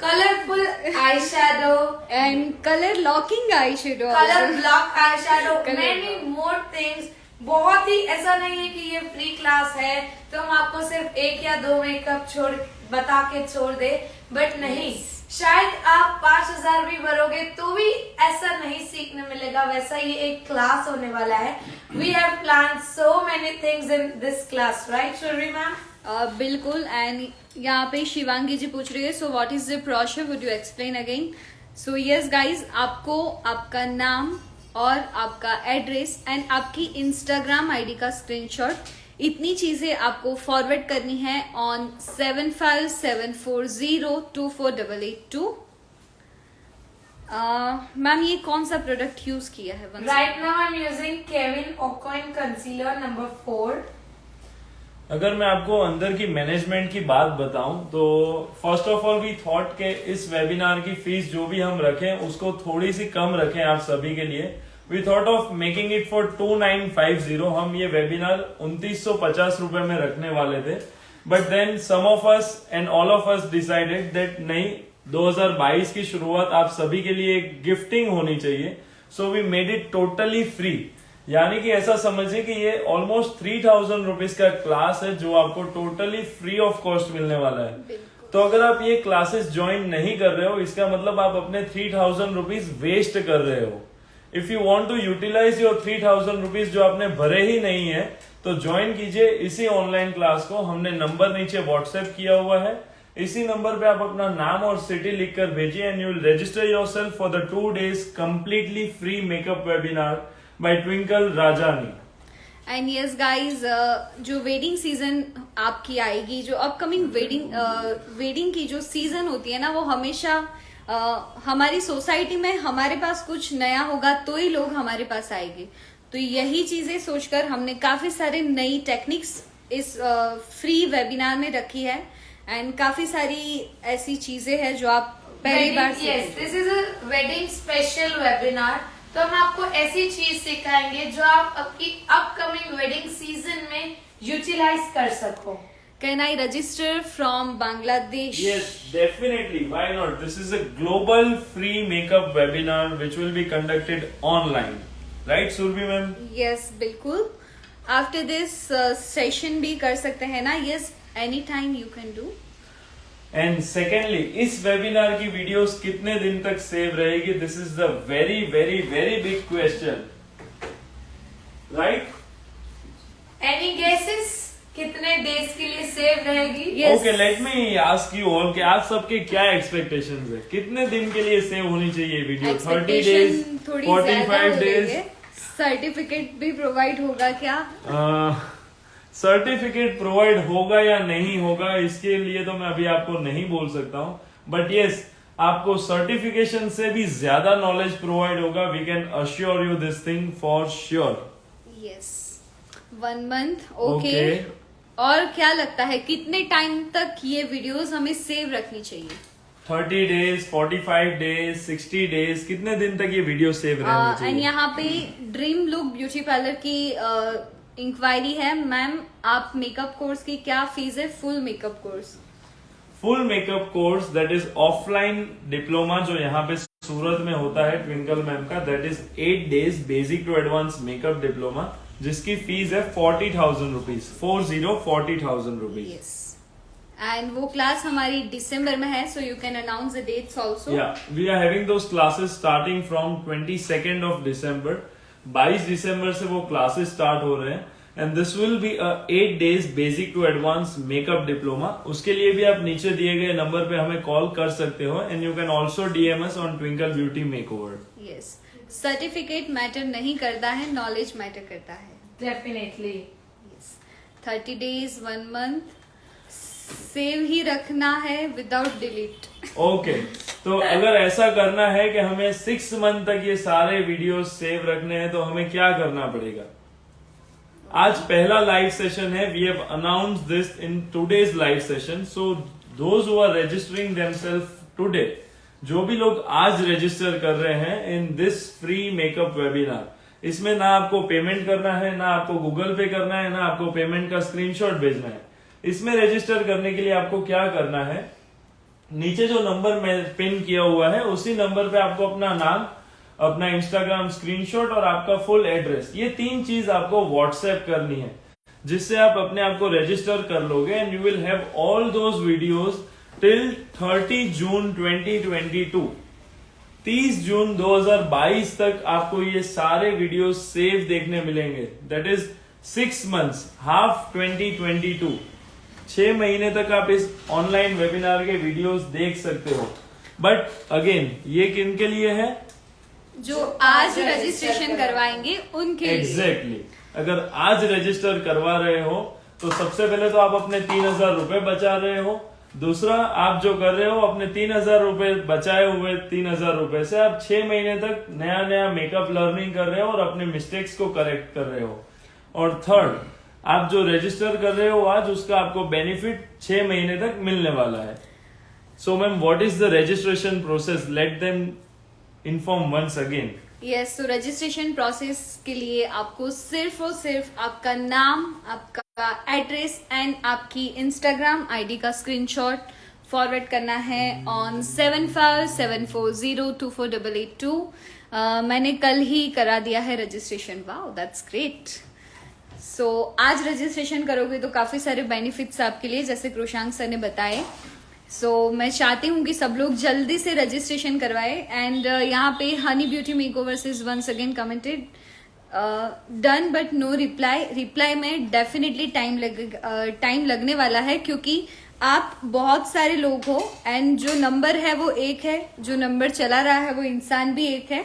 colorful eyeshadow and color locking eyeshadow, color block eyeshadow, Color many block. more things। बहुत ही ऐसा नहीं है कि ये फ्री क्लास है तो हम आपको सिर्फ 1 या 2 मेकअप बता के छोड़ दे, बट नहीं, शायद आप 5,000 भी भरोगे तो भी ऐसा नहीं सीखने मिलेगा। वैसा ये एक क्लास होने वाला है। We have plan so many things in this class, right Surabhi ma'am? बिल्कुल। एंड यहाँ पे शिवांगी जी पूछ रही है, so what is the brochure, would you explain again? So yes guys, आपको आपका नाम और आपका एड्रेस एंड आपकी इंस्टाग्राम आईडी का स्क्रीनशॉट, इतनी चीजें आपको फॉरवर्ड करनी है ऑन 7574024882। मैम ये कौन सा प्रोडक्ट यूज किया है? Right now I am using Kevin Aucoin concealer number 4। अगर मैं आपको अंदर की मैनेजमेंट की बात बताऊं तो first of all we thought के इस वेबिनार की फीस जो भी हम रखें उसको थोड़ी सी कम रखें आप सभी के लिए। We thought of making it for 2950। हम ये वेबिनार 2950 रुपए में रखने वाले थे, but then some of us and all of us decided that नहीं, 2022 की शुरुआत आप सभी के लिए एक गिफ्टिंग होनी चाहिए। So we made it totally free, यानी कि ऐसा समझिए कि ये ऑलमोस्ट 3000 रुपीज का क्लास है जो आपको टोटली फ्री ऑफ कॉस्ट मिलने वाला है। तो अगर आप ये क्लासेस ज्वाइन नहीं कर रहे हो, इसका मतलब आप अपने 3000 रुपीज वेस्ट कर रहे हो। If you want to utilise your 3000 rupees जो आपने भरे ही नहीं है, तो ज्वाइन कीजिए इसी ऑनलाइन क्लास को। हमने नंबर नीचे व्हाट्सएप किया हुआ है, इसी नंबर पे आप अपना नाम और सिटी लिखकर भेजिए and you will register yourself for the 2 days completely free makeup webinar by twinkle Rajani. And yes guys, जो वेडिंग सीजन आपकी आएगी, जो अपकमिंग वेडिंग की जो सीजन होती है ना, वो हमेशा हमारी सोसाइटी में हमारे पास कुछ नया होगा तो ही लोग हमारे पास आएंगे। तो यही चीजें सोचकर हमने काफी सारे नई टेक्निक्स इस फ्री वेबिनार में रखी है एंड काफी सारी ऐसी चीजें हैं जो आप पहली बार yes, this is a wedding special webinar. तो हम आपको ऐसी चीज सिखाएंगे जो आप आपकी अपकमिंग वेडिंग सीजन में यूटिलाइज कर सको। Can I register from Bangladesh? Yes, definitely. Why not? This is a global free makeup webinar which will be conducted online. Right, Surbi ma'am? Yes, बिल्कुल. After this session भी कर सकते हैं ना? Yes, anytime you can do. And secondly इस webinar की videos कितने दिन तक सेव रहेगी? This is the very very very big question, right? Any guesses कितने डेज के लिए सेव रहेगी? Yes. Okay, let me ask you all कि आप सबके क्या एक्सपेक्टेशंस है? कितने दिन के लिए सेव होनी चाहिए वीडियो? 30 डेज, Expectation थोड़ी 45 डेज? सर्टिफिकेट भी प्रोवाइड होगा क्या? सर्टिफिकेट प्रोवाइड होगा या नहीं होगा इसके लिए तो मैं अभी आपको नहीं बोल सकता हूँ, बट यस आपको सर्टिफिकेशन से भी ज्यादा नॉलेज प्रोवाइड होगा. We can assure you this thing for sure. Yes, 1 month. Okay. Okay. और क्या लगता है कितने टाइम तक ये वीडियोस हमें सेव रखनी चाहिए? 30 डेज, 45 डेज, 60 डेज, कितने दिन तक ये वीडियो सेव रहनी एंड चाहिए? यहाँ पे ड्रीम लुक ब्यूटी पार्लर की इंक्वायरी है. मैम, आप मेकअप कोर्स की क्या फीस है? Full makeup course. Full makeup course that is offline diploma जो यहाँ पे सूरत में होता है ट्विंकल मैम का, that is 8 days basic to advance makeup diploma, जिसकी फीस है 40,000 रुपीज. 40,000 रुपीज. यस. एंड वो क्लास हमारी दिसंबर में है, so you can announce the dates also. Yeah, we are having those classes starting from 22nd of December. 22 दिसंबर से वो क्लासेस स्टार्ट हो रहे हैं and this will be 8 days basic to advance makeup diploma. उसके लिए भी आप नीचे दिए गए नंबर पे हमें कॉल कर सकते हो and you can also DM us on Twinkle beauty makeover. Yes. Certificate matter नहीं करता है, नॉलेज मैटर करता है. Definitely. Yes. 30 days, 1 month save ही रखना है विदाउट डिलीट. ओके, तो अगर ऐसा करना है कि हमें 6 मंथ तक ये सारे वीडियो सेव रखने हैं तो हमें क्या करना पड़ेगा? आज पहला लाइव सेशन है. We have announced this in today's live session. So those who are registering themselves today, जो भी लोग आज रजिस्टर कर रहे हैं in this free makeup webinar, इसमें ना आपको पेमेंट करना है, ना आपको गूगल पे करना है, ना आपको पेमेंट का स्क्रीनशॉट भेजना है. इसमें रजिस्टर करने के लिए आपको क्या करना है? नीचे जो नंबर मैं पिन किया हुआ है उसी नंबर पे आपको अपना नाम, अपना इंस्टाग्राम स्क्रीनशॉट और आपका फुल एड्रेस, ये 3 चीज आपको व्हाट्सएप करनी है, जिससे आप अपने आप को रजिस्टर कर लोगे and you will have all those videos till 30 जून 2022. 30 जून 2022 तक आपको ये सारे वीडियो सेव देखने मिलेंगे. That is 6 months, half 2022. 6 महीने तक आप इस ऑनलाइन वेबिनार के वीडियोस देख सकते हो. बट अगेन ये किन के लिए है? जो आज रजिस्ट्रेशन करवाएंगे उनके लिए. एग्जैक्टली. अगर आज रजिस्टर करवा रहे हो तो सबसे पहले तो आप अपने 3,000 रुपए बचा रहे हो. दूसरा, आप जो कर रहे हो अपने 3,000 रुपए बचाए हुए 3,000 रुपए से आप 6 महीने तक नया नया मेकअप लर्निंग कर रहे हो और अपने मिस्टेक्स को करेक्ट कर रहे हो. और थर्ड, आप जो रजिस्टर कर रहे हो आज, उसका आपको बेनिफिट 6 महीने तक मिलने वाला है. So ma'am, what is the registration process? Let them inform once again. Yes. तो रजिस्ट्रेशन प्रोसेस के लिए आपको सिर्फ और सिर्फ आपका नाम, आपका एड्रेस एंड आपकी इंस्टाग्राम आईडी का स्क्रीनशॉट फॉरवर्ड करना है ऑन 7574024882. मैंने कल ही करा दिया है registration. Wow, that's great. So आज रजिस्ट्रेशन करोगे तो काफी सारे बेनिफिट्स आपके लिए, जैसे कृषांक सर ने बताए. सो मैं चाहती हूँ कि सब लोग जल्दी से रजिस्ट्रेशन करवाए. एंड यहाँ पे Honey Beauty Makeovers is once again commented done but no reply. Reply में डेफिनेटली टाइम लगने वाला है, क्योंकि आप बहुत सारे लोग हो एंड जो नंबर है वो एक है, जो नंबर चला रहा है वो इंसान भी एक है,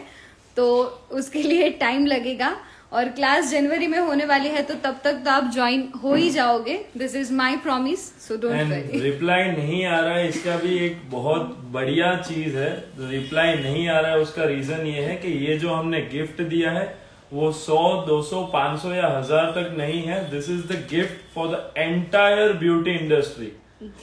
तो उसके लिए टाइम लगेगा. और क्लास जनवरी में होने वाली है, तो तब तक तो आप ज्वाइन हो ही जाओगे. This is my promise, so don't worry. Reply नहीं आ रहा है, इसका भी एक बहुत बढ़िया चीज है. रिप्लाई नहीं आ रहा है, उसका रीजन ये है कि ये जो हमने गिफ्ट दिया है वो 100, 200, 500 या 1000 तक नहीं है. This is the gift for the entire beauty industry.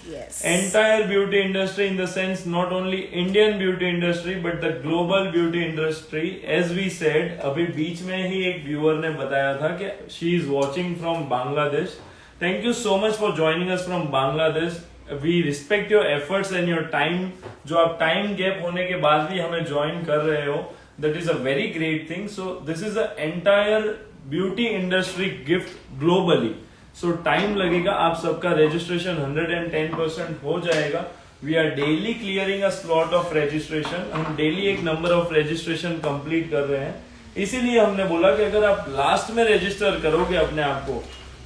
Yes. Entire beauty industry, in the sense not only Indian beauty industry but the global beauty industry. As we said, अभी बीच में ही एक व्यूअर ने बताया था कि she is watching from Bangladesh. Thank you so much for joining us from Bangladesh. We respect your efforts and your time. जो आप time gap होने के बाद भी हमें ज्वाइन कर रहे हो, that is a very great thing. So this is the entire beauty industry gift globally. So time लगेगा, आप सबका registration 110% हो जाएगा. We are daily clearing a slot of registration. हम daily एक number of registration complete कर रहे हैं. इसीलिए हमने बोला कि अगर आप लास्ट में रजिस्टर करोगे अपने आप को,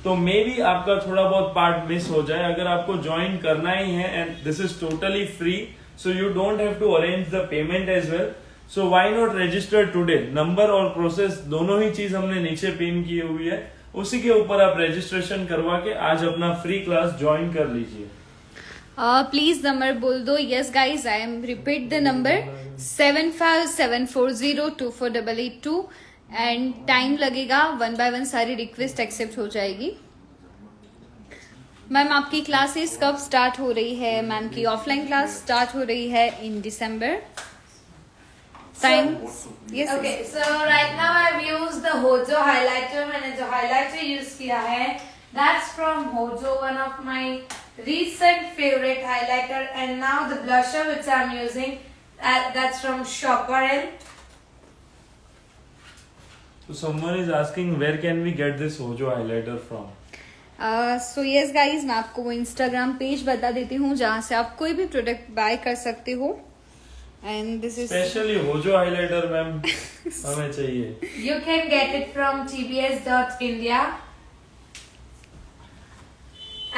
तो मे बी आपका थोड़ा बहुत पार्ट मिस हो जाए. अगर आपको ज्वाइन करना ही है and this is totally free, so you don't have to arrange the payment as well. So why not register today. Number और प्रोसेस दोनों ही चीज हमने नीचे पिन की हुई है, उसी के ऊपर आप रजिस्ट्रेशन करवा के आज अपना फ्री क्लास ज्वाइन कर लीजिए. प्लीज नंबर बोल दो. Yes guys, I am repeat the number 7574024882 and time लगेगा. 1 by 1 सारी रिक्वेस्ट एक्सेप्ट हो जाएगी. मैम आपकी क्लासेस कब स्टार्ट हो रही है? मैम की ऑफलाइन क्लास स्टार्ट हो रही है in December. Time yes. Okay, so right now I've used the Hojo highlighter. मैंने जो highlighter use किया है, that's from Hojo, one of my recent favorite highlighter. And now the blusher which I'm using, that's from Shopper Hill. So someone is asking where can we get this Hojo highlighter from? So yes guys, मैं आपको वो Instagram page बता देती हूँ जहाँ से आप कोई भी प्रोडक्ट बाय कर सकते हो. And this is specially Hojo highlighter ma'am हमें चाहिए. You can get it from tbs.india.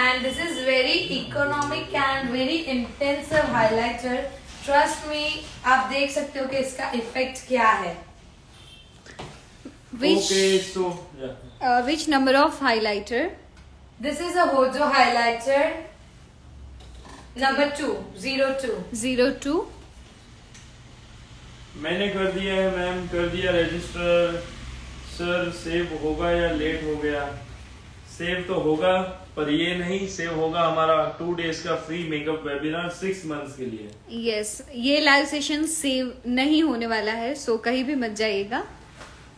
And this is very economic and very intensive highlighter. Trust me, आप देख सकते हो कि इसका इफेक्ट क्या है. Okay, so yeah. Which number of highlighter? This is a Hojo highlighter. Number 2, 02. 02. मैंने कर दिया है मैम, कर दिया रजिस्टर. सर सेव होगा या लेट हो गया? सेव तो होगा, पर ये नहीं सेव होगा हमारा 2 days का फ्री मेकअप वेबिनार 6 months के लिए. यस, ये लाइव सेशन सेव नहीं होने वाला है, सो कहीं भी मत जाइएगा.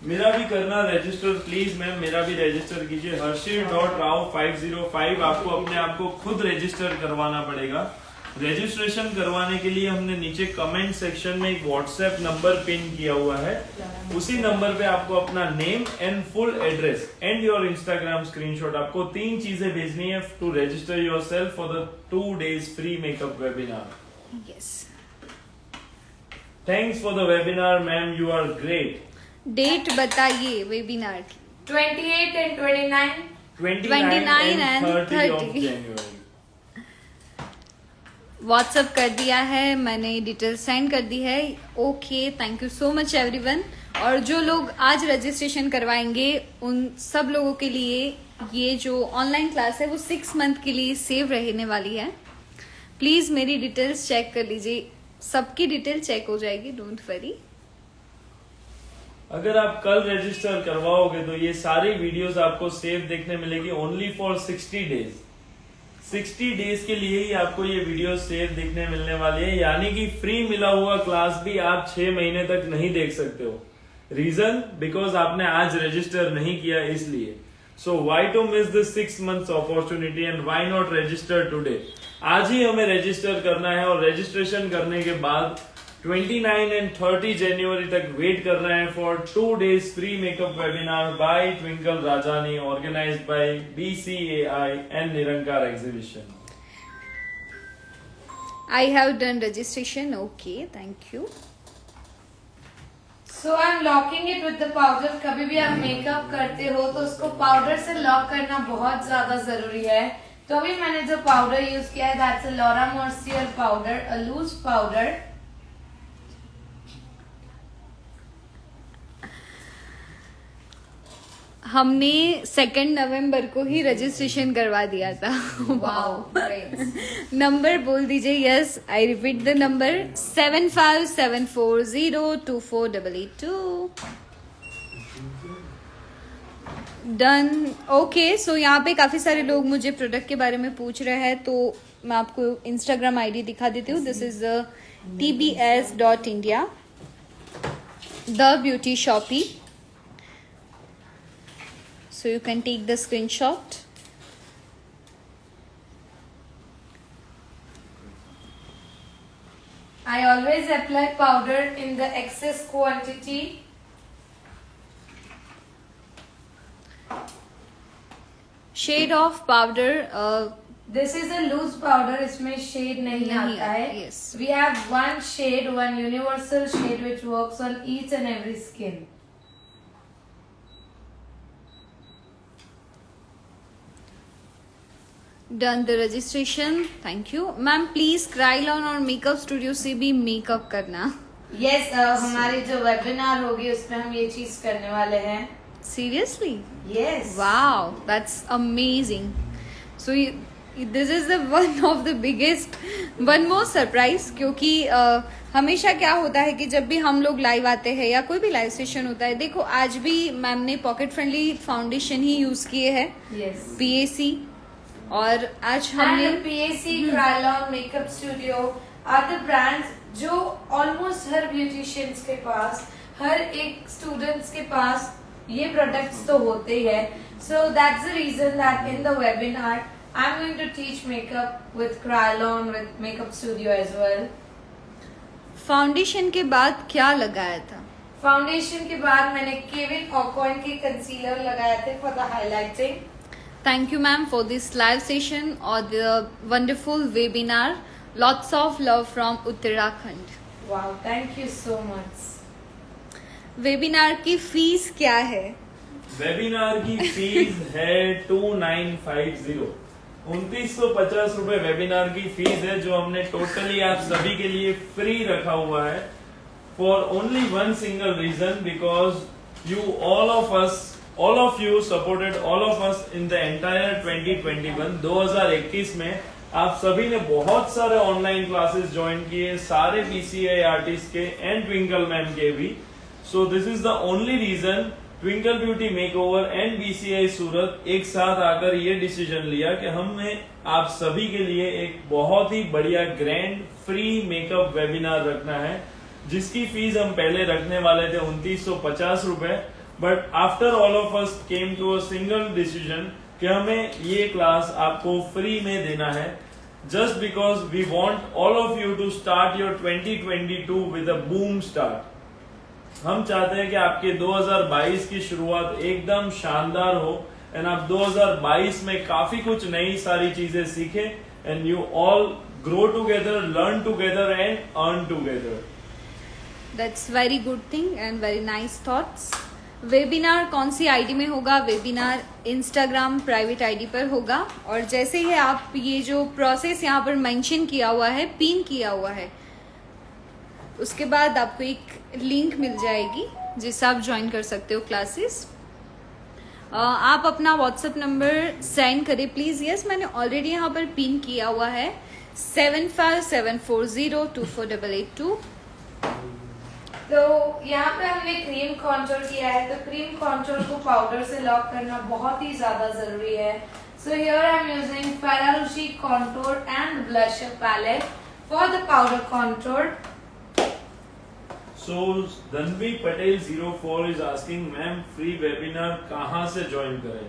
मेरा भी करना रजिस्टर प्लीज मैम, मेरा भी रजिस्टर कीजिए. Harshil.Rao505. आपको अपने आप को खुद रजिस्टर करवाना पड़ेगा. रजिस्ट्रेशन करवाने के लिए हमने नीचे कमेंट सेक्शन में एक व्हाट्सएप नंबर पिन किया हुआ है. उसी नंबर पे आपको अपना name and full address and your Instagram screenshot, आपको 3 चीजें भेजनी है to register yourself for the 2 days free makeup webinar. Yes. Thanks for the webinar ma'am, you are great. Date बताइए वेबिनार की. 28 and 29. 29 and 30 of 30. January. WhatsApp कर दिया है मैंने, डिटेल सेंड कर दी है. Okay, thank you so much everyone. और जो लोग आज रजिस्ट्रेशन करवाएंगे उन सब लोगों के लिए ये जो ऑनलाइन क्लास है वो 6 month के लिए सेव रहने वाली है. प्लीज मेरी डिटेल्स चेक कर लीजिए, सबकी डिटेल चेक हो जाएगी, डोंट वरी. अगर आप कल रजिस्टर करवाओगे तो ये सारी वीडियोस आपको सेव देखने मिलेगी ओनली फॉर 60 days. 60 days के लिए ही आपको ये वीडियो सेव देखने मिलने वाली है, यानी कि फ्री मिला हुआ क्लास भी आप 6 महीने तक नहीं देख सकते हो. रीजन बिकॉज आपने आज रजिस्टर नहीं किया इसलिए. So why to miss this 6 months opportunity and why not register today. आज ही हमें रजिस्टर करना है और रजिस्ट्रेशन करने के बाद 29 and 30 January तक वेट करना है for 2 days free makeup webinar by twinkle Rajani, organised by BCAI and Nirankar exhibition. I have done registration. Okay, thank you. So I'm locking it with the powder. कभी भी आप मेकअप करते हो तो उसको पाउडर से लॉक करना बहुत ज्यादा जरूरी है. तो अभी मैंने जो पाउडर यूज किया है that's a Laura Mercier powder, a loose powder. हमने 2 नवंबर को ही रजिस्ट्रेशन करवा दिया था. Wow, great. नंबर बोल दीजिए. Yes, I repeat the number 7574024882. Done. Okay, so यहाँ पे काफी सारे लोग मुझे प्रोडक्ट के बारे में पूछ रहे हैं, तो मैं आपको इंस्टाग्राम आईडी दिखा देती हूँ. This is tbs.india, the beauty shoppe. So you can take the screenshot. I always apply powder in the excess quantity. Shade of powder This is a loose powder. इसमें shade नहीं आता है. yes. We have one shade, one universal shade which works on each and every skin. Done the registration, thank you ma'am. Please Krylon और makeup studio से भी makeup करना. Yes, हमारी जो वेबिनार होगी उसमें हम ये चीज करने वाले हैं. Seriously? Yes. Wow, that's amazing. So this is the one of the biggest, one more surprise. क्योंकि हमेशा क्या होता है कि जब भी हम लोग लाइव आते हैं या कोई भी लाइव सेशन होता है, देखो आज भी मैम ने पॉकेट फ्रेंडली फाउंडेशन ही यूज किए हैं, Yes. PAC. और आज हमने And PAC, Krylon, Makeup Studio are the brands जो almost हर beauticians के पास, हर एक students के पास ये products तो होते ही है. So that's the reason that in the webinar I'm going to teach makeup with Krylon, with Makeup Studio as well. Foundation के बाद क्या लगाया था? फाउंडेशन के बाद मैंने केविन ऑकॉइन के कंसीलर लगाए थे for the highlighting. Thank you ma'am for this live session or the wonderful webinar. Lots of love from Uttarakhand. Wow, thank you so much. Webinar की फीस क्या है? वेबिनार की फीस है 2950, 2950 रुपए वेबिनार की फीस है, जो हमने टोटली आप सभी के लिए फ्री रखा हुआ है for only one single reason, because you all of you supported all of us in the entire 2021 में. आप सभी ने बहुत सारे ऑनलाइन क्लासेस ज्वाइन किए, सारे BCI आर्टिस्ट के एंड ट्विंकल मैम के भी. So this is the only reason Twinkle beauty Makeover and BCI Surat एक साथ आकर ये डिसीजन लिया कि हमें आप सभी के लिए एक बहुत ही बढ़िया ग्रैंड फ्री मेकअप वेबिनार रखना है, जिसकी फीस हम पहले रखने वाले थे 2950 रुपए. But after all of us came to a single decision कि हमें ये क्लास आपको फ्री में देना है, just because we want all of you to start your 2022 with a boom start. हम चाहते हैं कि आपके 2022 की शुरुआत एकदम शानदार हो एंड आप 2022 में काफी कुछ नई सारी चीजें सीखें and you all grow together, learn together and earn together. That's very good thing and very nice thoughts. Webinar कौन सी आईडी में होगा? वेबिनार इंस्टाग्राम प्राइवेट आईडी पर होगा. और जैसे ही आप ये जो प्रोसेस यहाँ पर मेंशन किया हुआ है, पिन किया हुआ है, उसके बाद आपको एक लिंक मिल जाएगी जिससे आप ज्वाइन कर सकते हो क्लासेस. आप अपना व्हाट्सएप नंबर सेंड करें प्लीज. यस, मैंने ऑलरेडी यहाँ पर पिन किया हुआ है 7574024882. तो यहाँ पे हमने क्रीम कॉन्टोर किया है, तो क्रीम कॉन्टोर को पाउडर से लॉक करना बहुत ही ज्यादा जरूरी है. So here I am using Ferrero contour and blusher palette for the powder contour. So Dhanvi Patel 04 is asking, ma'am free webinar कहाँ से ज्वाइन करें?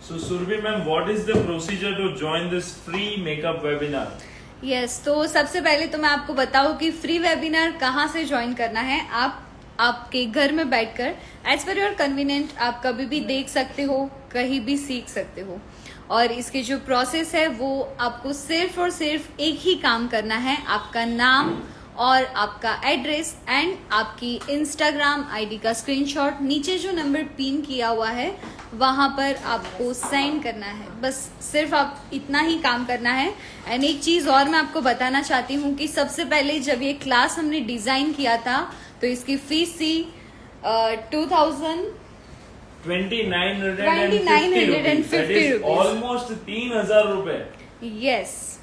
So Surbi ma'am, what is the procedure to join this free makeup webinar? Yes, तो सबसे पहले तो मैं आपको बताऊं कि फ्री वेबिनार कहाँ से ज्वाइन करना है. आप आपके घर में बैठकर एज पर योर कन्वीनियंट आप कभी भी देख सकते हो, कहीं भी सीख सकते हो. और इसके जो प्रोसेस है वो आपको सिर्फ और सिर्फ एक ही काम करना है. आपका नाम और आपका एड्रेस एंड आपकी इंस्टाग्राम आईडी का स्क्रीनशॉट नीचे जो नंबर पिन किया हुआ है वहां पर आपको सेंड करना है. बस सिर्फ आप इतना ही काम करना है. एंड एक चीज और मैं आपको बताना चाहती हूँ कि सबसे पहले जब ये क्लास हमने डिजाइन किया था तो इसकी फीस थी 2950 रुपीज, ऑलमोस्ट 3000 रुपए. यस,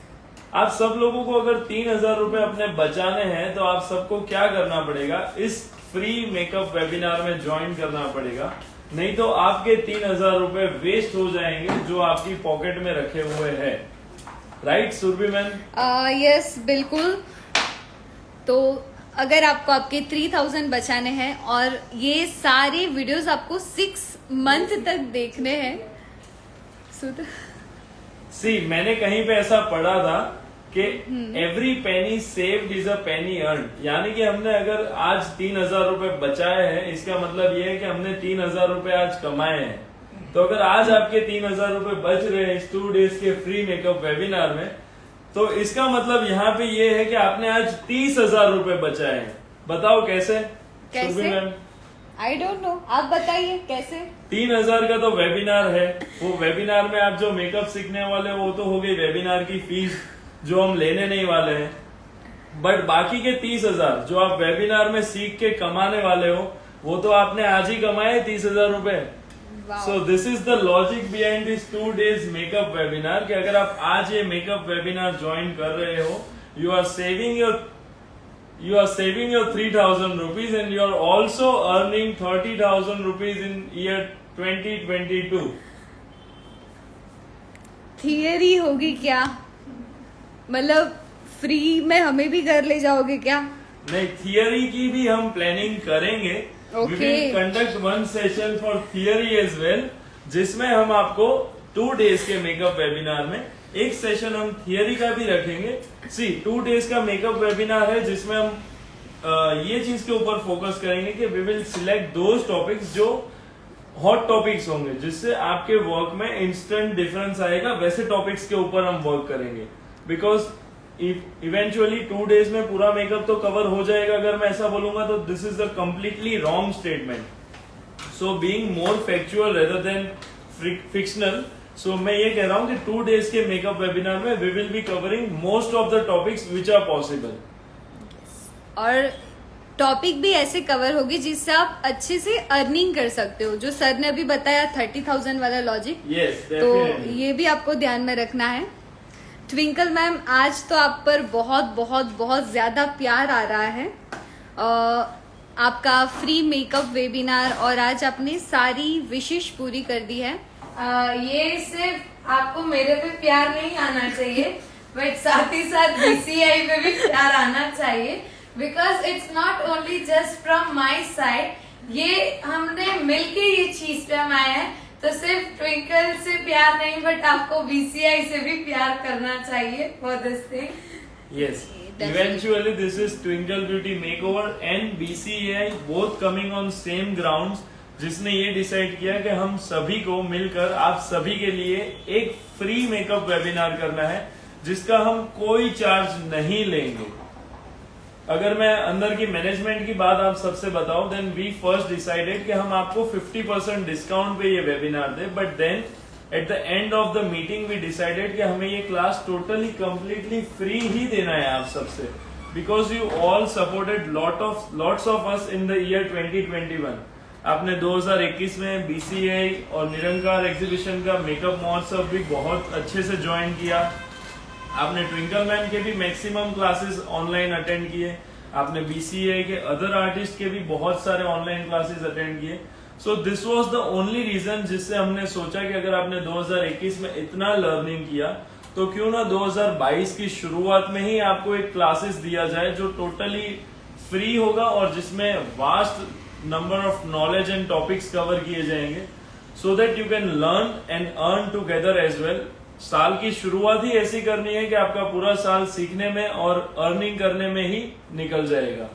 आप सब लोगों को अगर 3000 रुपए अपने बचाने हैं तो आप सबको क्या करना पड़ेगा? इस फ्री मेकअप वेबिनार में ज्वाइन करना पड़ेगा, नहीं तो आपके 3000 रुपए वेस्ट हो जाएंगे जो आपकी पॉकेट में रखे हुए हैं. Right Surabhi ma'am? यस, बिल्कुल. तो अगर आपको आपके 3000 बचाने हैं और ये सारे वीडियोस आपको 6 मंथ तक देखने हैं, सी मैंने कहीं पे ऐसा पढ़ा था कि every penny saved is a Penney earn, यानी कि हमने अगर आज 3,000 रुपए बचाए हैं, इसका मतलब ये है कि हमने 3,000 रुपए आज कमाए हैं। तो अगर आज आपके 3,000 रुपए बच रहे हैं इस 2 डेज के फ्री मेकअप वेबिनार में, तो इसका मतलब यहाँ पे ये है कि आपने आज 30,000 रुपए बचाए हैं। बताओ कैसे? कैसे? Surbhi ma'am, I don't know, आप बताइए कैसे। 3,000 का तो वेबिनार है, वो वेबिनार में आप जो मेकअप सीखने वाले हो वो तो हो गई वेबिनार की फीस जो हम लेने नहीं वाले हैं, बट बाकी के 30,000 जो आप वेबिनार में सीख के कमाने वाले हो वो तो आपने आज ही कमाए 30,000 रुपए। सो this is the logic behind this 2 days makeup webinar कि अगर आप आज ये मेकअप वेबिनार ज्वाइन कर रहे हो, you are saving your 3,000 rupees and you are also earning 30,000 rupees in year 2022. Theory होगी क्या? मतलब फ्री में हमें भी घर ले जाओगे क्या? नहीं, थियरी की भी हम प्लानिंग करेंगे। We will conduct one session for theory as well, जिसमें हम आपको 2 days के मेकअप वेबिनार में एक सेशन हम थियरी का भी रखेंगे। 2 days का मेकअप वेबिनार है जिसमें हम ये चीज के ऊपर फोकस करेंगे कि we will select those topics जो हॉट टॉपिक्स होंगे, जिससे आपके वर्क में इंस्टेंट डिफरेंस आएगा, वैसे टॉपिक्स के ऊपर हम वर्क करेंगे। बिकॉज इवेंचुअली 2 डेज में पूरा मेकअप तो कवर हो जाएगा अगर मैं ऐसा बोलूंगा, तो this is the completely wrong statement. So being more factual rather than fictional, so मैं ये कह रहा हूँ कि 2 डेज के मेकअप वेबिनार में we will be covering most of the topics which are possible. और टॉपिक भी ऐसे कवर होगी जिससे आप अच्छे से अर्निंग कर सकते हो, जो सर ने अभी बताया 30,000 वाला लॉजिक। Yes, तो definitely. ये भी आपको ध्यान में रखना है। ट्विंकल मैम, आज तो आप पर बहुत बहुत बहुत ज्यादा प्यार आ रहा है। आपका फ्री मेकअप वेबिनार और आज आपने सारी विशेष पूरी कर दी है। ये सिर्फ आपको मेरे पे प्यार नहीं आना चाहिए, बट साथ ही साथ बीसीआई पे भी प्यार आना चाहिए, because it's not only just from my side, ये हमने मिलके ये चीज पे हम आए हैं। तो सिर्फ ट्विंकल से प्यार नहीं, बट आपको बीसीआई से भी प्यार करना चाहिए for this thing. Yes, eventually this is Twinkle Beauty Makeover and BCAI both coming on same grounds, जिसने ये डिसाइड किया कि हम सभी को मिलकर आप सभी के लिए एक फ्री मेकअप वेबिनार करना है, जिसका हम कोई चार्ज नहीं लेंगे। अगर मैं अंदर की मैनेजमेंट की बात आप सबसे बताऊं, देन वी फर्स्ट डिसाइडेड कि हम आपको 50% डिस्काउंट पे ये वेबिनार दे, but then at the end of the meeting we decided कि हमें ये क्लास टोटली कंप्लीटली फ्री ही देना है आप सबसे, because you all supported lots of us in the year 2021। आपने 2021 में बीसीआई और निरंकार एग्जीबिशन का मेकअप महोत्सव भी बहुत अच्छे से ज्वाइन किया। आपने ट्विंकल मैम के भी मैक्सिमम क्लासेस ऑनलाइन अटेंड किए, आपने बीसीआई के अदर आर्टिस्ट के भी बहुत सारे ऑनलाइन क्लासेस अटेंड किए। So this was the only reason जिससे हमने सोचा कि अगर आपने 2021 में इतना लर्निंग किया, तो क्यों ना 2022 की शुरुआत में ही आपको एक क्लासेस दिया जाए जो टोटली फ्री होगा और जिसमें vast number of knowledge and topics cover किए जाएंगे, so that you can learn and earn together as well. साल की शुरुआत ही ऐसी करनी है कि आपका पूरा साल सीखने में और अर्निंग करने में ही निकल जाएगा।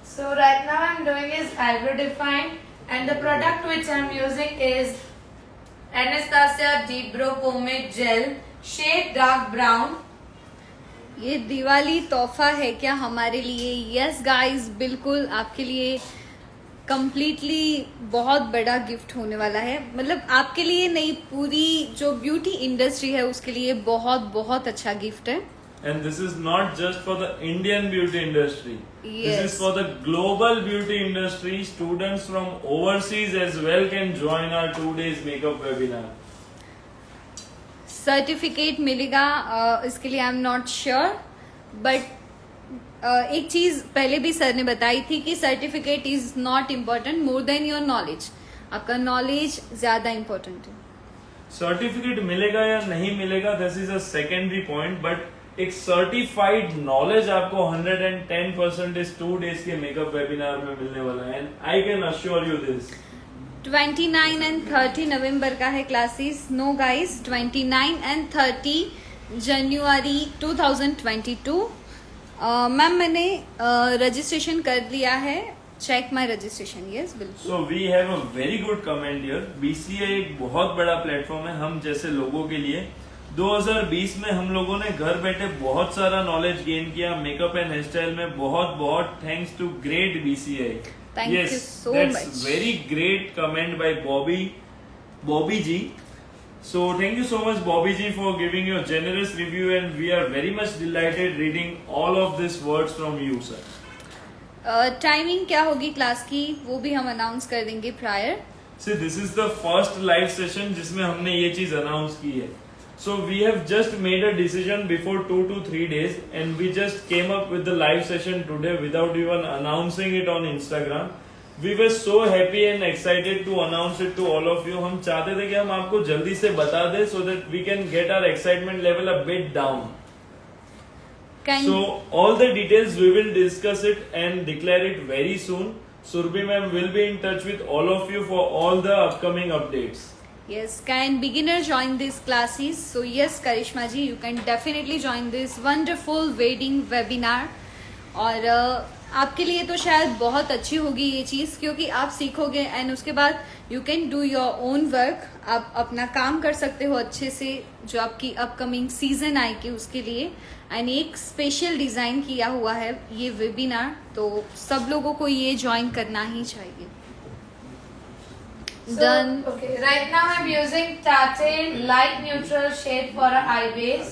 So right now I'm doing is eyebrow define, and the product which I'm using is Anastasia Deep Brow Pomade Gel, shade dark brown. ये दिवाली तोहफा है क्या हमारे लिए? यस गाइस, बिल्कुल आपके लिए कंप्लीटली बहुत बड़ा गिफ्ट होने वाला है। मतलब आपके लिए नहीं, पूरी जो ब्यूटी इंडस्ट्री है उसके लिए बहुत बहुत अच्छा गिफ्ट है। And this is not just for the Indian beauty industry. Yes. This is for the global beauty industry. Students from overseas as well can join our 2 days makeup webinar. Certificate मिलेगा इसके लिए I am not sure, but एक चीज पहले भी sir ने बताई थी कि certificate is not important more than your knowledge. आपका नॉलेज ज्यादा इम्पोर्टेंट है। सर्टिफिकेट मिलेगा या नहीं मिलेगा, this is a secondary point, but एक सर्टिफाइड नॉलेज आपको 110% इस 2 डेज के मेकअप वेबिनार में मिलने वाला है, and I can assure you this. 29 and 30 November का है classes. No guys, 29 and 30 January 2022. Ma'am मैंने रजिस्ट्रेशन कर लिया है. Check my registration. यस, बिल्कुल. So we have a very good comment here. BCA एक बहुत बड़ा प्लेटफॉर्म है हम जैसे लोगों के लिए. 2020 में हम लोगों ने घर बैठे बहुत सारा नॉलेज गेन किया मेकअप एंड हेयर स्टाइल में. बहुत बहुत thanks to great BCA. Thank yes, you so that's much. very great comment by Bobby G. So thank you so much Bobby G for giving your generous review and we are very much delighted reading all of these words from you sir. Timing क्या होगी class की वो भी हम announce कर देंगे prior. See, this is the first live session जिसमें हमने ये चीज अनाउंस की है. So we have just made a decision before 2 to 3 days and we just came up with the live session today without even announcing it on Instagram. We were so happy and excited to announce it to all of you. हम चाहते थे कि हम आपको जल्दी से बता दें so that we can get our excitement level a bit down. So all the details we will discuss it and declare it very soon. Surbhi ma'am will be in touch with all of you for all the upcoming updates. Yes, can beginner join these classes? So yes, Karishma ji, you can definitely join this wonderful wedding webinar. और आपके लिए तो शायद बहुत अच्छी होगी ये चीज़ क्योंकि आप सीखोगे एंड उसके बाद you can do your own work. आप अपना काम कर सकते हो अच्छे से जो आपकी अपकमिंग सीजन आएगी उसके लिए. एंड एक स्पेशल डिज़ाइन किया हुआ है ये वेबिनार, तो सब लोगों को ये ज्वाइन करना ही चाहिए. So, Done. Okay, right now I'm using Tarte light neutral shade for an eye base.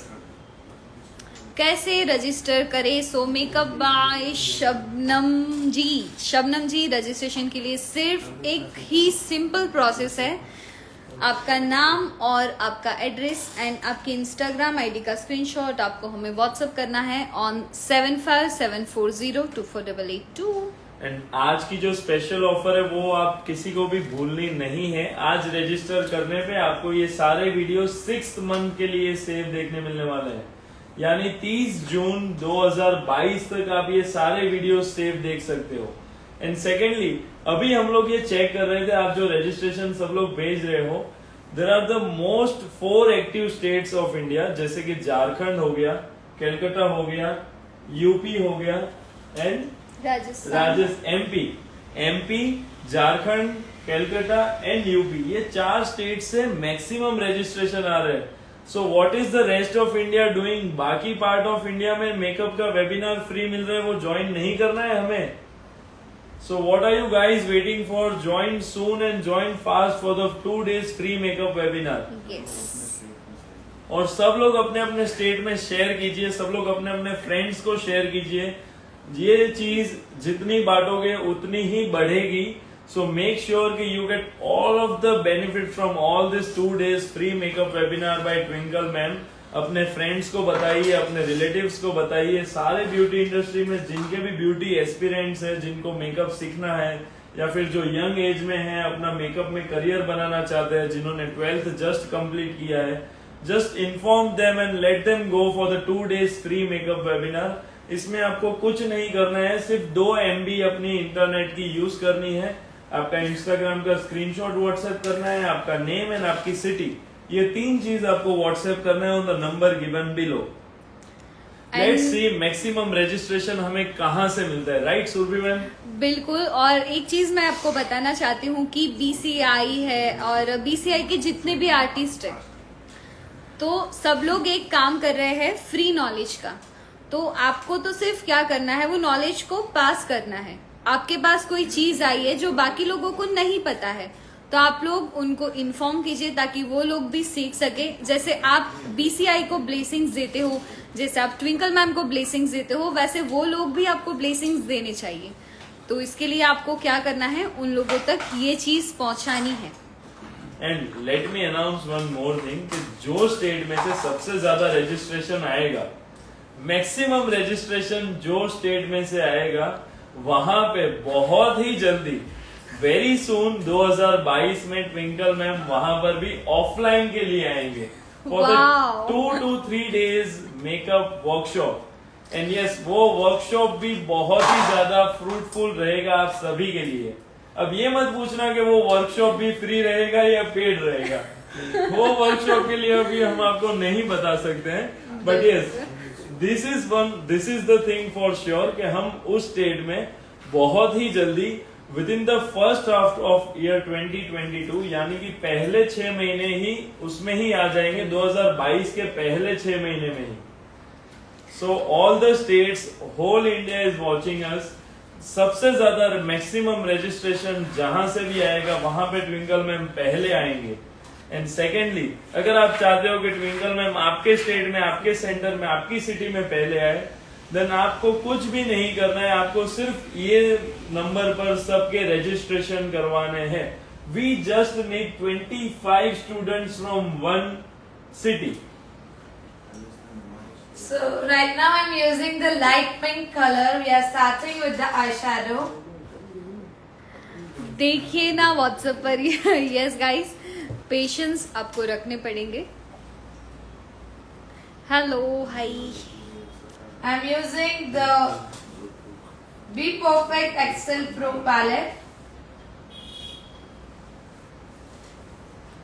कैसे रजिस्टर करें? So makeup by Shabnam ji. Shabnam ji, registration के लिए सिर्फ एक ही सिंपल प्रोसेस है. आपका नाम और आपका एड्रेस एंड आपकी इंस्टाग्राम आईडी का स्क्रीनशॉट आपको हमें व्हाट्सएप करना है ऑन 7574024882. एंड आज की जो स्पेशल ऑफर है वो आप किसी को भी भूलनी नहीं है. आज रजिस्टर करने पे आपको ये सारे वीडियो 6 मंथ के लिए सेव देखने मिलने वाले हैं. यानी 30 जून 2022 तक आप ये सारे वीडियो सेव देख सकते हो. एंड सेकेंडली अभी हम लोग ये चेक कर रहे थे आप जो रजिस्ट्रेशन सब लोग भेज रहे हो. There are the most 4 active states of India जैसे कि झारखंड हो गया, कलकत्ता हो गया, यूपी हो गया and Rajasthan. MP, Jharkhand, Calcutta and UP, ये 4 स्टेट से मैक्सिमम रजिस्ट्रेशन आ रहे हैं. So what is the rest of India doing? बाकी पार्ट ऑफ इंडिया में मेकअप का वेबिनार फ्री मिल रहा है, वो ज्वाइन नहीं करना है हमें. So what are you guys waiting for? Join soon and join fast for the 2 days free makeup webinar. और सब लोग अपने अपने स्टेट में शेयर कीजिए, सब लोग अपने अपने फ्रेंड्स को शेयर कीजिए. ये चीज जितनी बांटोगे उतनी ही बढ़ेगी. सो मेक श्योर कि you get all of the benefit from all this 2 days free makeup webinar by Twinkle ma'am. अपने फ्रेंड्स को बताइए, अपने रिलेटिव्स को बताइए, सारे ब्यूटी इंडस्ट्री में जिनके भी ब्यूटी एस्पिरेंट्स है, जिनको मेकअप सीखना है या फिर जो यंग एज में है, अपना मेकअप में करियर बनाना चाहते हैं, जिन्होंने 12th जस्ट कंप्लीट किया है, just inform them and let them go for the 2 days free makeup webinar. इसमें आपको कुछ नहीं करना है, सिर्फ 2 MB अपनी इंटरनेट की यूज करनी है. आपका इंस्टाग्राम का स्क्रीनशॉट व्हाट्सएप करना है, आपका नेम एंड आपकी सिटी, ये 3 चीज आपको व्हाट्सएप करना है on the number given below. Let's see maximum registration हमें कहां से मिलता है. Right Surabhi ma'am? बिल्कुल. और एक चीज मैं आपको बताना चाहती हूँ कि BCI है और BCI के जितने भी आर्टिस्ट है तो सब लोग एक काम कर रहे हैं फ्री नॉलेज का. तो आपको तो सिर्फ क्या करना है, वो नॉलेज को पास करना है. आपके पास कोई चीज आई है जो बाकी लोगों को नहीं पता है तो आप लोग उनको इन्फॉर्म कीजिए ताकि वो लोग भी सीख सके. जैसे आप BCI को ब्लेसिंग्स देते हो, जैसे आप ट्विंकल मैम को ब्लेसिंग्स देते हो, वैसे वो लोग भी आपको ब्लेसिंग्स देने चाहिए. तो इसके लिए आपको क्या करना है, उन लोगों तक ये चीज पहुंचानी है. And let me announce one more thing कि जो स्टेट में से सबसे ज्यादा रजिस्ट्रेशन आएगा, मैक्सिमम रजिस्ट्रेशन जो स्टेट में से आएगा, वहां पे बहुत ही जल्दी वेरी सून 2022 में ट्विंकल मैम वहां पर भी ऑफलाइन के लिए आएंगे for the 2 to 3 days makeup workshop. And yes, वो वर्कशॉप भी बहुत ही ज्यादा फ्रूटफुल रहेगा आप सभी के लिए. अब ये मत पूछना कि वो वर्कशॉप भी फ्री रहेगा या पेड रहेगा, वो वर्कशॉप के लिए अभी हम आपको नहीं बता सकते हैं, but yes this is the thing for sure कि हम उस स्टेट में बहुत ही जल्दी with in the first half of year 2022 यानी कि पहले 6 महीने ही उसमें ही आ जाएंगे, 2022 के पहले 6 महीने में ही। So all the states, whole India is watching us. सबसे ज्यादा मैक्सिमम रजिस्ट्रेशन जहां से भी आएगा वहां पे ट्विंकल मैम पहले आएंगे। एंड सेकेंडली, अगर आप चाहते हो कि ट्विंकल मैम आपके स्टेट में, आपके सेंटर में, आपकी सिटी में पहले आए, देन आपको कुछ भी नहीं करना है, आपको सिर्फ ये नंबर पर सबके रजिस्ट्रेशन करवाने हैं। We just need 25 students from one city. So right now I'm using the light pink color. We are starting with the eyeshadow. देखिए ना व्हाट्सएप पर, यस गाइस, पेशेंस आपको रखने पड़ेंगे। Hello, hi. I'm using the Be Perfect Excel Pro palette.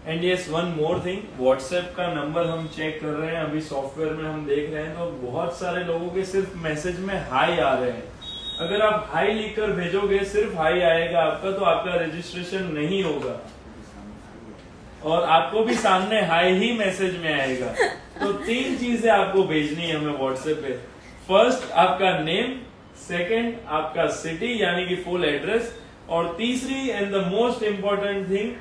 And yes, one more thing, WhatsApp का number हम check कर रहे हैं अभी सॉफ्टवेयर में, हम देख रहे हैं तो बहुत सारे लोगों के सिर्फ मैसेज में हाई आ रहे हैं। अगर आप हाई लिखकर भेजोगे, सिर्फ हाई आएगा आपका, तो आपका रजिस्ट्रेशन नहीं होगा और आपको भी सामने हाई ही मैसेज में आएगा। तो 3 चीजें आपको भेजनी है हमें व्हाट्सएप पे। फर्स्ट आपका नेम, सेकंड आपका सिटी यानी कि फुल एड्रेस, और तीसरी and the most important thing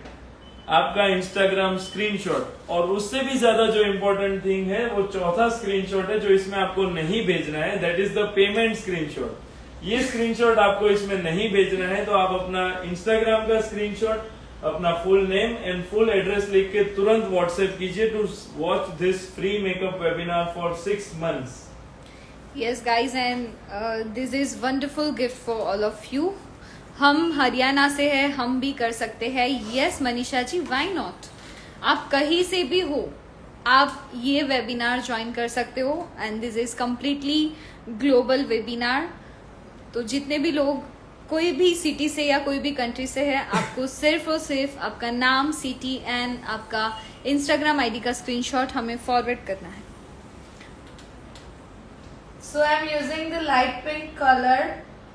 आपका इंस्टाग्राम स्क्रीनशॉट। और उससे भी ज्यादा जो इंपॉर्टेंट थिंग है वो चौथा स्क्रीनशॉट है जो इसमें आपको नहीं भेजना है, that is the payment screenshot. ये स्क्रीनशॉट आपको इसमें नहीं भेजना है, तो आप अपना इंस्टाग्राम का स्क्रीनशॉट, अपना full name and full address लिख के तुरंत व्हाट्सएप कीजिए to watch this free makeup webinar for 6 months। Yes guys, and this is wonderful gift for all of you. हम हरियाणा से हैं, हम भी कर सकते हैं। Yes Manisha ji, why not. आप कहीं से भी हो, आप ये वेबिनार ज्वाइन कर सकते हो, and this is completely global webinar. तो जितने भी लोग कोई भी सिटी से या कोई भी कंट्री से है, आपको सिर्फ और सिर्फ आपका नाम, सिटी एंड आपका इंस्टाग्राम आईडी का स्क्रीनशॉट हमें फॉरवर्ड करना है। So I'm using the light pink color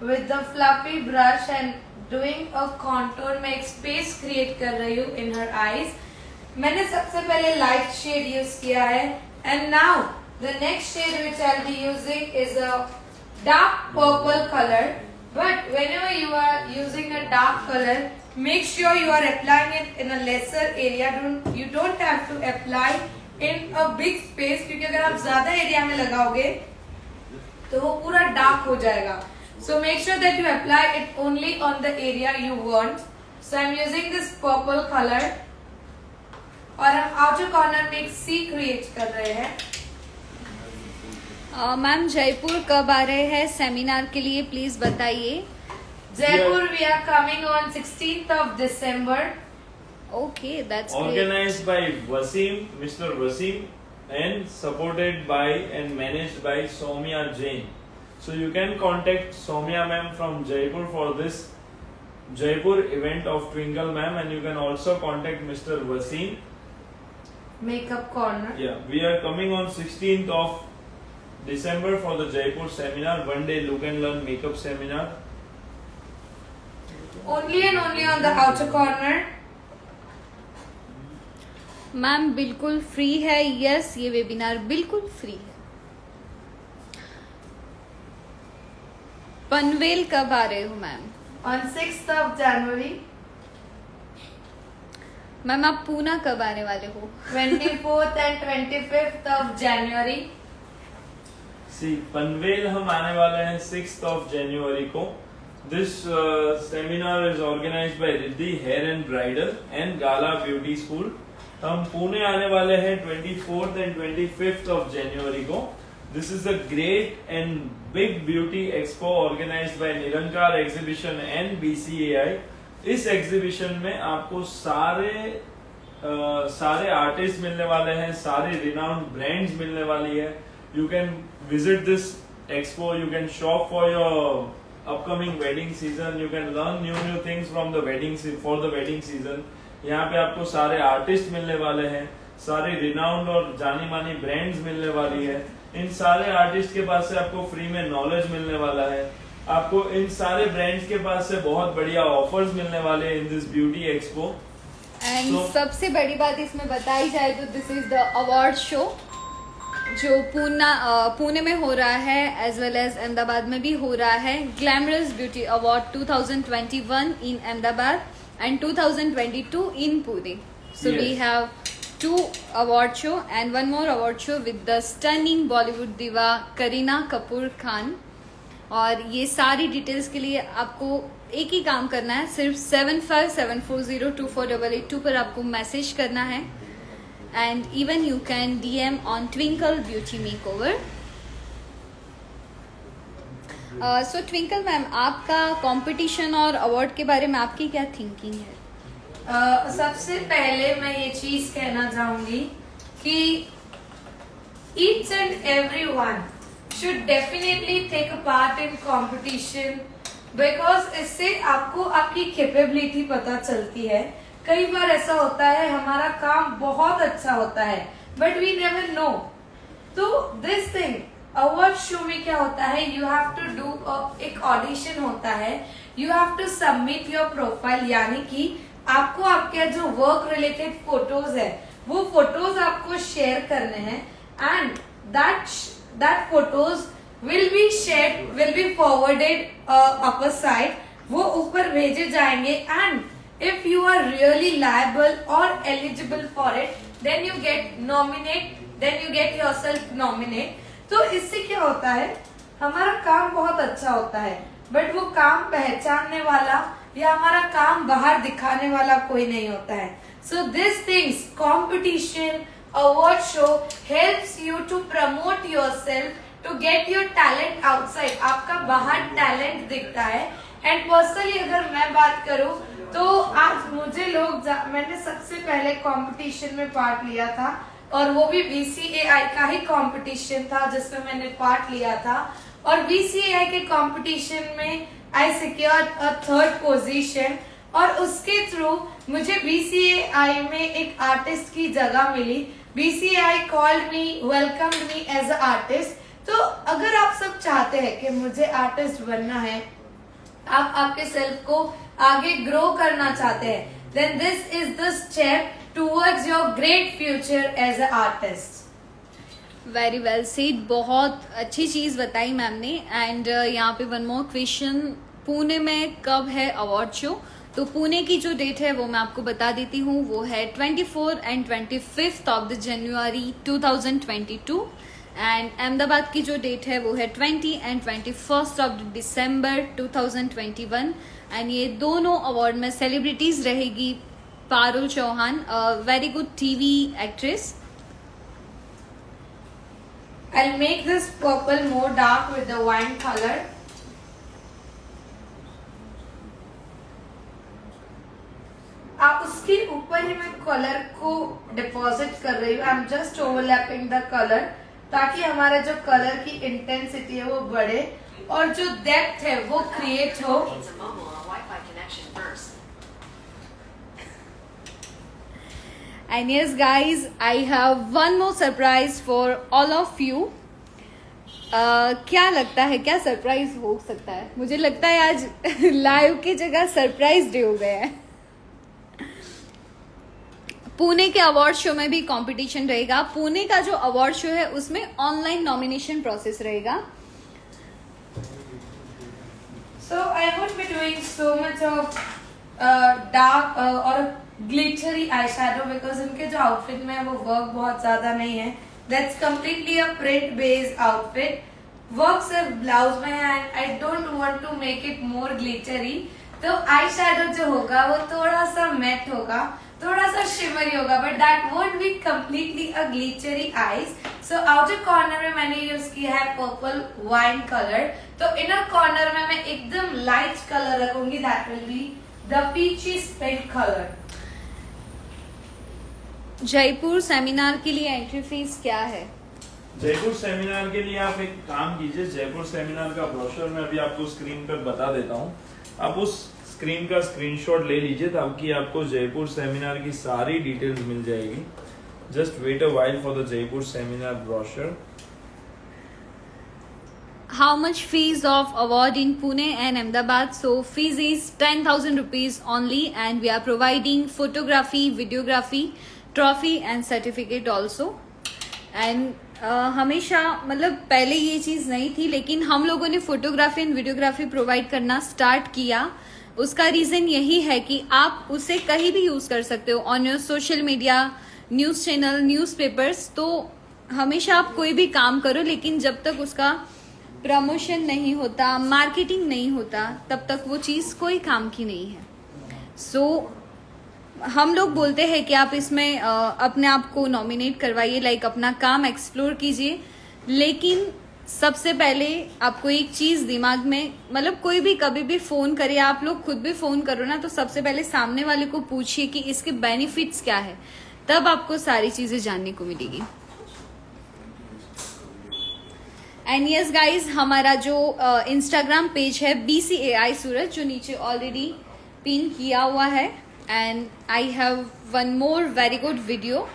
with the fluffy brush and doing a contour. मैं एक space create कर रही हूँ in her eyes. मैंने सबसे पहले light shade use किया है, and now the next shade which I'll be using is a dark purple color. But whenever you are using a dark color, make sure you are applying it in a lesser area. You don't have to apply in a big space, क्योंकि अगर आप ज्यादा area में लगाओगे तो वो पूरा dark हो जाएगा। So make sure that you apply it only on the area you want. So I'm using this purple color और हम outer corner में एक C create कर रहे हैं। मैम जयपुर कब आ रहे हैं सेमिनार के लिए, प्लीज बताइए। Jaipur we are coming on 16th of December. Okay, that's great. Organized by Wasim, Mr. Wasim, and supported by and managed by Soumya Jain. So you can contact Soumya ma'am from Jaipur for this Jaipur event of Twinkle ma'am, and you can also contact Mr. Wasim. Makeup corner. Yeah, we are coming on 16th of December for the Jaipur seminar, one day look and learn makeup seminar. Only and only on the outer corner. Ma'am बिल्कुल free है। Yes, ये webinar बिल्कुल free है। पनवेल कब आ रहे हो ma'am? On 6th of January. Ma'am आप पूना कब आने वाले हो? 24th and 25th of January. See, Panvel हम आने वाले हैं 6th of January को। This seminar is organized by Riddhi Hair and Bridal and Gala Beauty School. हम पुणे आने वाले हैं 24th and 25th of January को। This is a great and big beauty expo organized by Nirankar Exhibition and BCAI. इस exhibition में आपको सारे artist मिलने वाले हैं, सारे रिनाउंड ब्रांड्स मिलने वाली है। You can visit this expo, you can shop for your upcoming wedding season. You can learn new things from the for the wedding season. यहाँ पे आपको सारे आर्टिस्ट मिलने वाले हैं, सारे रिनाउंड और जानी मानी ब्रांड्स मिलने वाली है। इन सारे आर्टिस्ट के पास से आपको फ्री में नॉलेज मिलने वाला है। आपको इन सारे ब्रांड्स के पास से बहुत बढ़िया ऑफर्स मिलने वाले हैं in this beauty expo. And सबसे बड़ी बात इसमें बताई जाए तो this is the award show जो पुणे में हो रहा है, एज वेल एज अहमदाबाद में भी हो रहा है। Glamorous beauty award 2021 in Ahmedabad and 2022 in Pune. So we have 2 award show and 1 more award show with the stunning Bollywood diva Kareena Kapoor Khan. और ये सारी डिटेल्स के लिए आपको एक ही काम करना है, सिर्फ 7574024882 पर आपको मैसेज करना है। And even you can DM on Twinkle beauty makeover. So twinkle ma'am, आपका कंपटीशन और अवार्ड के बारे में आपकी क्या थिंकिंग है? सबसे पहले मैं ये चीज कहना चाहूंगी कि each and everyone should definitely take a part in competition because इससे आपको आपकी कैपेबिलिटी पता चलती है। कई बार ऐसा होता है हमारा काम बहुत अच्छा होता है बट वी नेवर नो। तो दिस थिंग अवार्ड शो में क्या होता है, यू हैव टू डू एक ऑडिशन होता है, you have to submit your profile, यानी कि आपको आपके जो वर्क रिलेटेड फोटोज है वो फोटोज आपको शेयर करने हैं and that photos will be forwarded upper side, वो ऊपर भेजे जाएंगे and if you are really liable और eligible for it then you get yourself nominate. तो इससे क्या होता है, हमारा काम बहुत अच्छा होता है बट वो काम पहचानने वाला या हमारा काम बाहर दिखाने वाला कोई नहीं होता है। So this things competition award show helps you to promote yourself, to get your talent outside. आपका बाहर टैलेंट दिखता है। एंड पर्सनली अगर मैं बात करूं तो आज मुझे मैंने सबसे पहले कंपटीशन में पार्ट लिया था और वो भी BCAI का ही कंपटीशन था जिसमें मैंने पार्ट लिया था। और BCAI के कंपटीशन में आई सिक्योर्ड अ 3rd पोजीशन और उसके थ्रू मुझे BCAI में एक आर्टिस्ट की जगह मिली। BCAI called me, welcomed me as a artist. तो अगर आप सब चाहते हैं कि मुझे आर्टिस्ट बनना है, आप आपके सेल्फ को आगे ग्रो करना चाहते हैं, then this is the step towards your great future as a artist. Very well said, बहुत अच्छी चीज बताई मैम ने। एंड यहाँ पे 1 मोर क्वेश्चन, पुणे में कब है अवार्ड शो? तो पुणे की जो डेट है वो मैं आपको बता देती हूँ, वो है 24 and 25 of the January 2022। And Ahmedabad की जो डेट है वो है 20 and 21 ऑफ दिसंबर 2021। एंड ये दोनों अवार्ड में सेलिब्रिटीज रहेगी Parul Chauhan, very good TV actress. I'll make this purple more dark with the wine color. उसके ऊपर ही मैं कलर को डिपॉजिट कर रही हूँ। I am just overlapping the colour ताकि हमारा जो कलर की इंटेंसिटी है वो बढ़े और जो डेप्थ है वो क्रिएट हो। And yes guys, I have one more surprise for all of you. क्या लगता है, क्या सरप्राइज हो सकता है? मुझे लगता है आज लाइव की जगह सरप्राइज डे हो गया है। पुणे के अवार्ड शो में भी कंपटीशन रहेगा। पुणे का जो अवार्ड शो है उसमें ऑनलाइन नॉमिनेशन प्रोसेस रहेगा। So I won't be doing so much of dark or glittery eyeshadow because इनके जो आउटफिट में है वो वर्क बहुत ज्यादा नहीं है। That's completely a print based outfit. Work सिर्फ ब्लाउज में है and I don't want to make it more glittery. तो आई शेडो जो होगा वो थोड़ा सा मैट होगा, थोड़ा सा शिमरी होगा, but that won't be completely a glittery eyes. So outer corner में मैंने यूज किया है पर्पल वाइन कलर। तो इनर कॉर्नर में मैं एकदम लाइट कलर रखूंगी, that will be the peachy spade colour. Jaipur seminar के लिए एंट्री फीस क्या है? जयपुर सेमिनार के लिए आप एक काम कीजिए, जयपुर सेमिनार का ब्रोशर मैं अभी आपको स्क्रीन पर बता देता हूँ, आप उस स्क्रीन का स्क्रीनशॉट ले लीजिए ताकि आपको जयपुर सेमिनार की सारी डिटेल्स मिल जाएगी. Just wait a while for the Jaipur seminar brochure. How much fees of award in Pune and Ahmedabad? So fees is 10,000 rupees only, and we are providing photography, videography, trophy and certificate also. And हमेशा मतलब पहले ये चीज़ नहीं थी, लेकिन हम लोगों ने फोटोग्राफी एंड वीडियोग्राफी प्रोवाइड करना स्टार्ट किया. उसका रीज़न यही है कि आप उसे कहीं भी यूज़ कर सकते हो, on your social media, news channel, newspapers. तो हमेशा आप कोई भी काम करो, लेकिन जब तक उसका प्रमोशन नहीं होता, मार्केटिंग नहीं होता, तब तक वो चीज़ कोई काम की नहीं है. सो हम लोग बोलते हैं कि आप इसमें अपने आप को नॉमिनेट करवाइए, लाइक अपना काम एक्सप्लोर कीजिए, लेकिन सबसे पहले आपको एक चीज़ दिमाग में, मतलब कोई भी कभी भी फ़ोन करे, आप लोग खुद भी फ़ोन करो ना, तो सबसे पहले सामने वाले को पूछिए कि इसके बेनिफिट्स क्या है, तब आपको सारी चीज़ें जानने को मिलेगी. एंड यस गाइज, हमारा जो इंस्टाग्राम पेज है BCAI सूरत, जो नीचे ऑलरेडी पिन किया हुआ है. And I have one more very good video.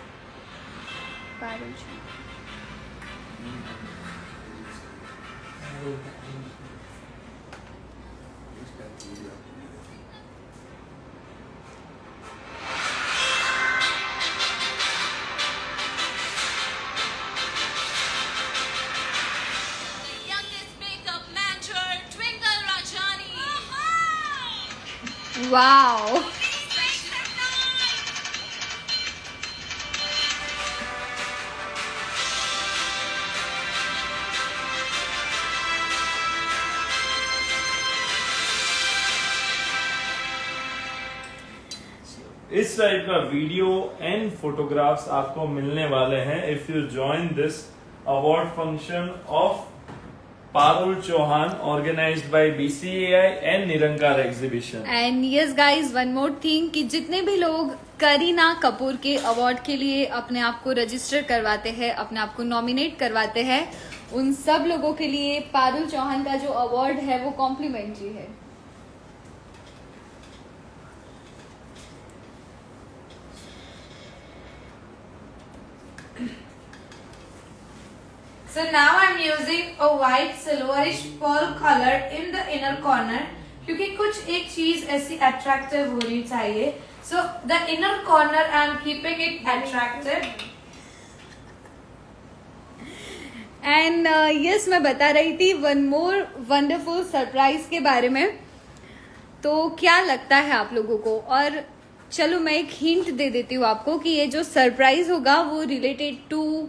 Wow. इस टाइप का वीडियो एंड फोटोग्राफ्स आपको मिलने वाले हैं if you join this award function of Parul Chauhan organised by BCAI and Nirankar exhibition. And yes guys, one more thing कि जितने भी लोग करीना कपूर के अवार्ड के लिए अपने आप को रजिस्टर करवाते हैं, अपने आप को नॉमिनेट करवाते हैं, उन सब लोगों के लिए पारुल चौहान का जो अवार्ड है वो कॉम्प्लीमेंट्री है. So now I'm using a white silverish pearl color in the inner corner, क्योंकि कुछ एक चीज ऐसी attractive होनी चाहिए. So the inner corner I'm keeping it attractive. And yes, मैं बता रही थी वन मोर वंडरफुल सरप्राइज के बारे में. तो क्या लगता है आप लोगों को? और चलो मैं एक हिंट दे देती हूँ आपको कि ये जो सरप्राइज होगा वो रिलेटेड टू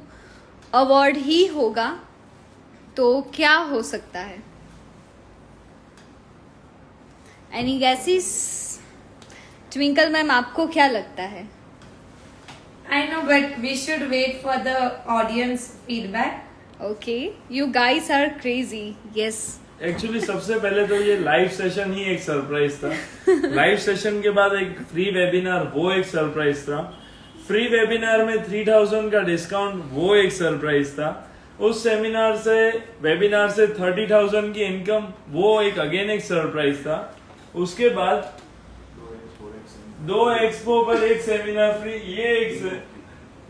अवार्ड ही होगा. तो क्या हो सकता है? Any gases? ट्विंकल मैम, आपको क्या लगता है? I know, but we should wait for the audience feedback. Okay, you guys are crazy. Yes, actually सबसे पहले तो ये लाइव सेशन ही एक सरप्राइज था. लाइव सेशन के बाद एक फ्री वेबिनार, वो एक सरप्राइज था. फ्री वेबिनार में 3000 का डिस्काउंट, वो एक सरप्राइज था. उस सेमिनार से, वेबिनार से 30,000 की इनकम, वो एक अगेन एक सरप्राइज था. उसके बाद 2 एक्सपो पर एक सेमिनार फ्री, ये एक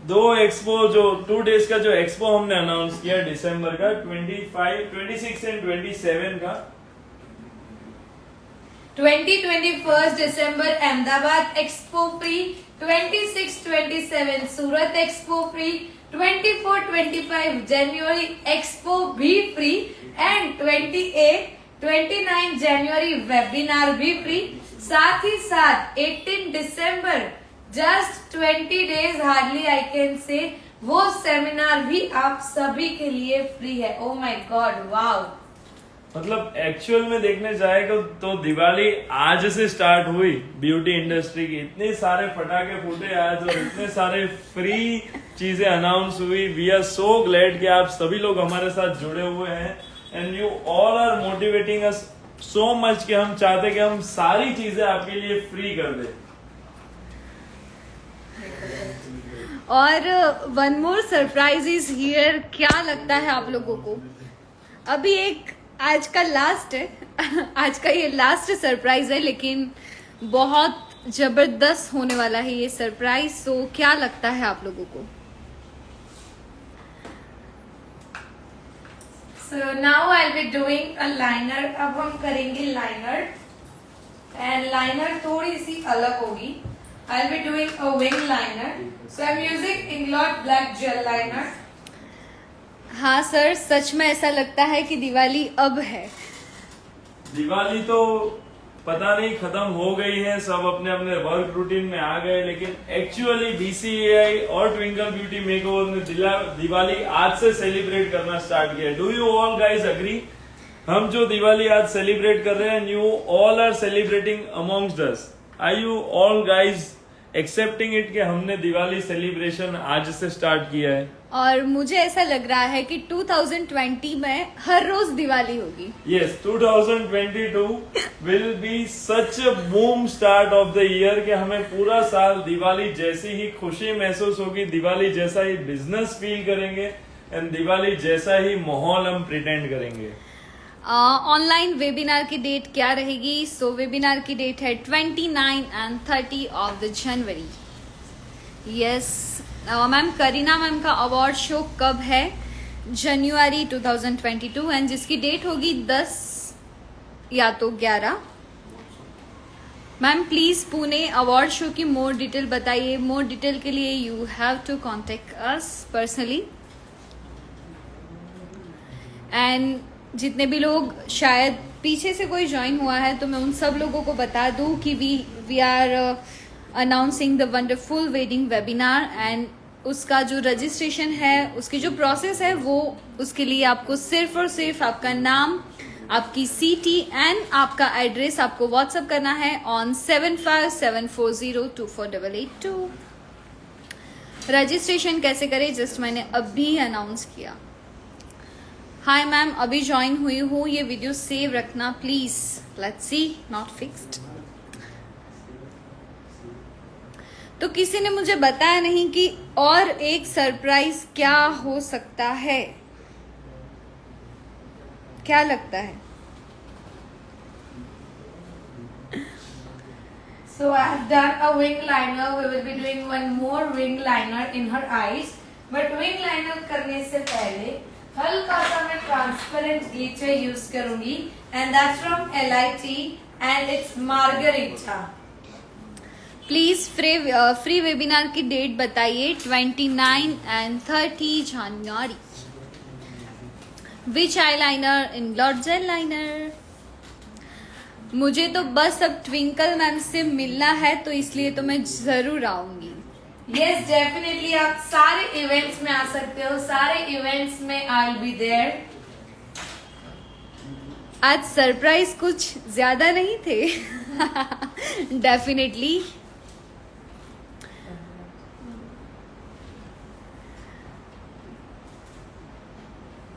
2 एक्सपो, जो 2 डेज का जो एक्सपो हमने अनाउंस किया दिसंबर का 25, 26 एंड 27 का. 21 दिसंबर Ahmedabad expo free, 26-27 Surat expo free, 24-25 जनवरी एक्सपो भी फ्री, एंड 28-29 जनवरी वेबिनार भी फ्री. साथ ही साथ 18 दिसंबर, just 20 days hardly I can say, वो सेमिनार भी आप सभी के लिए फ्री है. Oh my God, wow. मतलब एक्चुअल में देखने जाएगा तो दिवाली आज से स्टार्ट हुई ब्यूटी इंडस्ट्री की. इतने सारे पटाखे फूटे आज और इतने सारे फ्री चीजें अनाउंस हुई. वी आर सो ग्लैड कि आप सभी लोग हमारे साथ जुड़े हुए हैं and you all are motivating us so much कि हम चाहते कि हम सारी चीजें आपके लिए फ्री कर दें. और one more surprise is here. क्या लगता है आप लोगों को? अभी एक आज का लास्ट है आज का ये लास्ट सरप्राइज है, लेकिन बहुत जबरदस्त होने वाला है ये सरप्राइज। सो क्या लगता है आप लोगों को? So now I'll be doing a liner. अब हम करेंगे लाइनर, एंड लाइनर थोड़ी सी अलग होगी. I'll be doing a wing liner. So I'm using Inglot Black Gel Liner. हाँ सर, सच में ऐसा लगता है कि दिवाली अब है। दिवाली तो पता नहीं खत्म हो गई है, सब अपने अपने वर्क रूटीन में आ गए, लेकिन एक्चुअली BCAI और ट्विंकल ब्यूटी मेकओवर ने दिवाली आज से सेलिब्रेट करना स्टार्ट किया। Do you all guys agree? हम जो दिवाली आज सेलिब्रेट कर रहे हैं, you all are celebrating amongst us. Are you all guys accepting it कि हमने दिवाली सेलिब्रेशन आज से स्टार्ट किया है? और मुझे ऐसा लग रहा है कि 2020 में हर रोज दिवाली होगी। Yes, 2022 will be such a boom start of the year कि हमें पूरा साल दिवाली जैसी ही खुशी महसूस होगी, दिवाली जैसा ही बिजनेस फील करेंगे एंड दिवाली जैसा ही माहौल हम प्रिटेंड करेंगे। ऑनलाइन वेबिनार की डेट क्या रहेगी? सो वेबिनार की डेट है 29 and 30 of the January. Yes ma'am, Kareena ma'am का अवार्ड शो कब है? जनवरी 2022 एंड जिसकी डेट होगी 10 या तो 11। Ma'am please Pune award show की मोर डिटेल बताइए। मोर डिटेल के लिए you have to contact us personally. And जितने भी लोग शायद पीछे से कोई ज्वाइन हुआ है, तो मैं उन सब लोगों को बता दूं कि we are announcing the wonderful wedding webinar, and उसका जो रजिस्ट्रेशन है, उसकी जो प्रोसेस है, वो उसके लिए आपको सिर्फ और सिर्फ आपका नाम, आपकी CT एंड आपका एड्रेस आपको व्हाट्सएप करना है ऑन 7574024882। रजिस्ट्रेशन कैसे करें, जस्ट मैंने अभी अनाउंस किया। हाय मैम, अभी ज्वाइन हुई हूँ, ये वीडियो सेव रखना please. Let's see, not fixed. तो किसी ने मुझे बताया नहीं कि और एक सरप्राइज क्या हो सकता है, क्या लगता है? So I have done a wing liner. We will be doing one more wing liner in her eyes. But wing liner करने से पहले हल्का सा मैं ट्रांसपेरेंट ग्लिटर यूज करूंगी, and that's from LIT and it's margarita. Please free webinar की date बताइए। 29 and 30 January. Which eye liner? Inglot gel liner. मुझे तो बस अब ट्विंकल मैम से मिलना है, तो इसलिए तो मैं जरूर आऊंगी। यस डेफिनेटली, आप सारे इवेंट्स में आ सकते हो, सारे इवेंट्स में आई विल बी देयर। आज सरप्राइज कुछ ज्यादा नहीं थे डेफिनेटली।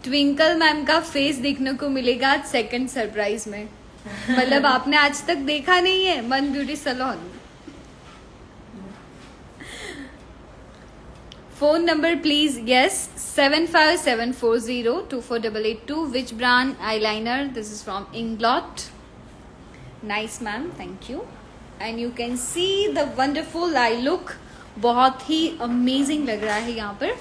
ट्विंकल मैम का फेस देखने को मिलेगा आज सेकंड सरप्राइज में। मतलब आपने आज तक देखा नहीं है मन beauty salon. Phone number please. Yes, 7574024882। Which brand eyeliner? This is from Inglot. Nice ma'am, thank you. And you can see the wonderful eye look. बहुत ही अमेजिंग लग रहा है यहाँ पर।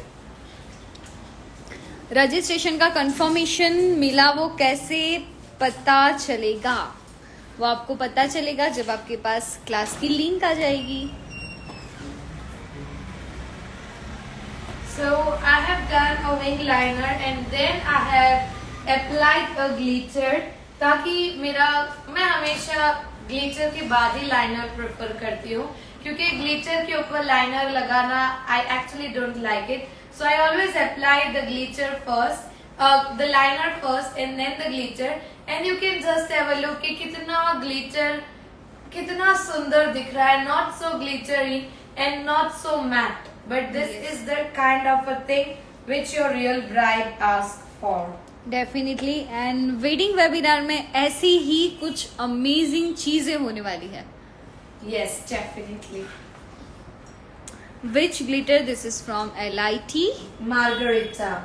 रजिस्ट्रेशन का कंफर्मेशन मिला, वो कैसे पता चलेगा? वो आपको पता चलेगा जब आपके पास क्लास की लिंक आ जाएगी। So I have done a wing liner and then I have applied a glitter, ताकि मैं हमेशा ग्लिटर के बाद ही लाइनर प्रेफर करती हूँ, क्योंकि ग्लिटर के ऊपर लाइनर लगाना I actually don't like it. So I always apply the glitter first, the liner first and then the glitter, and you can just have a look कि कितना glitter कितना सुंदर दिख रहा है, not so glittery and not so matte. But this is the kind of a thing which your real bride asks for. Definitely. And wedding webinar में ऐसी ही कुछ अमेजिंग चीजें होने वाली है। Yes, definitely. Which glitter? This is from LIT. Margarita.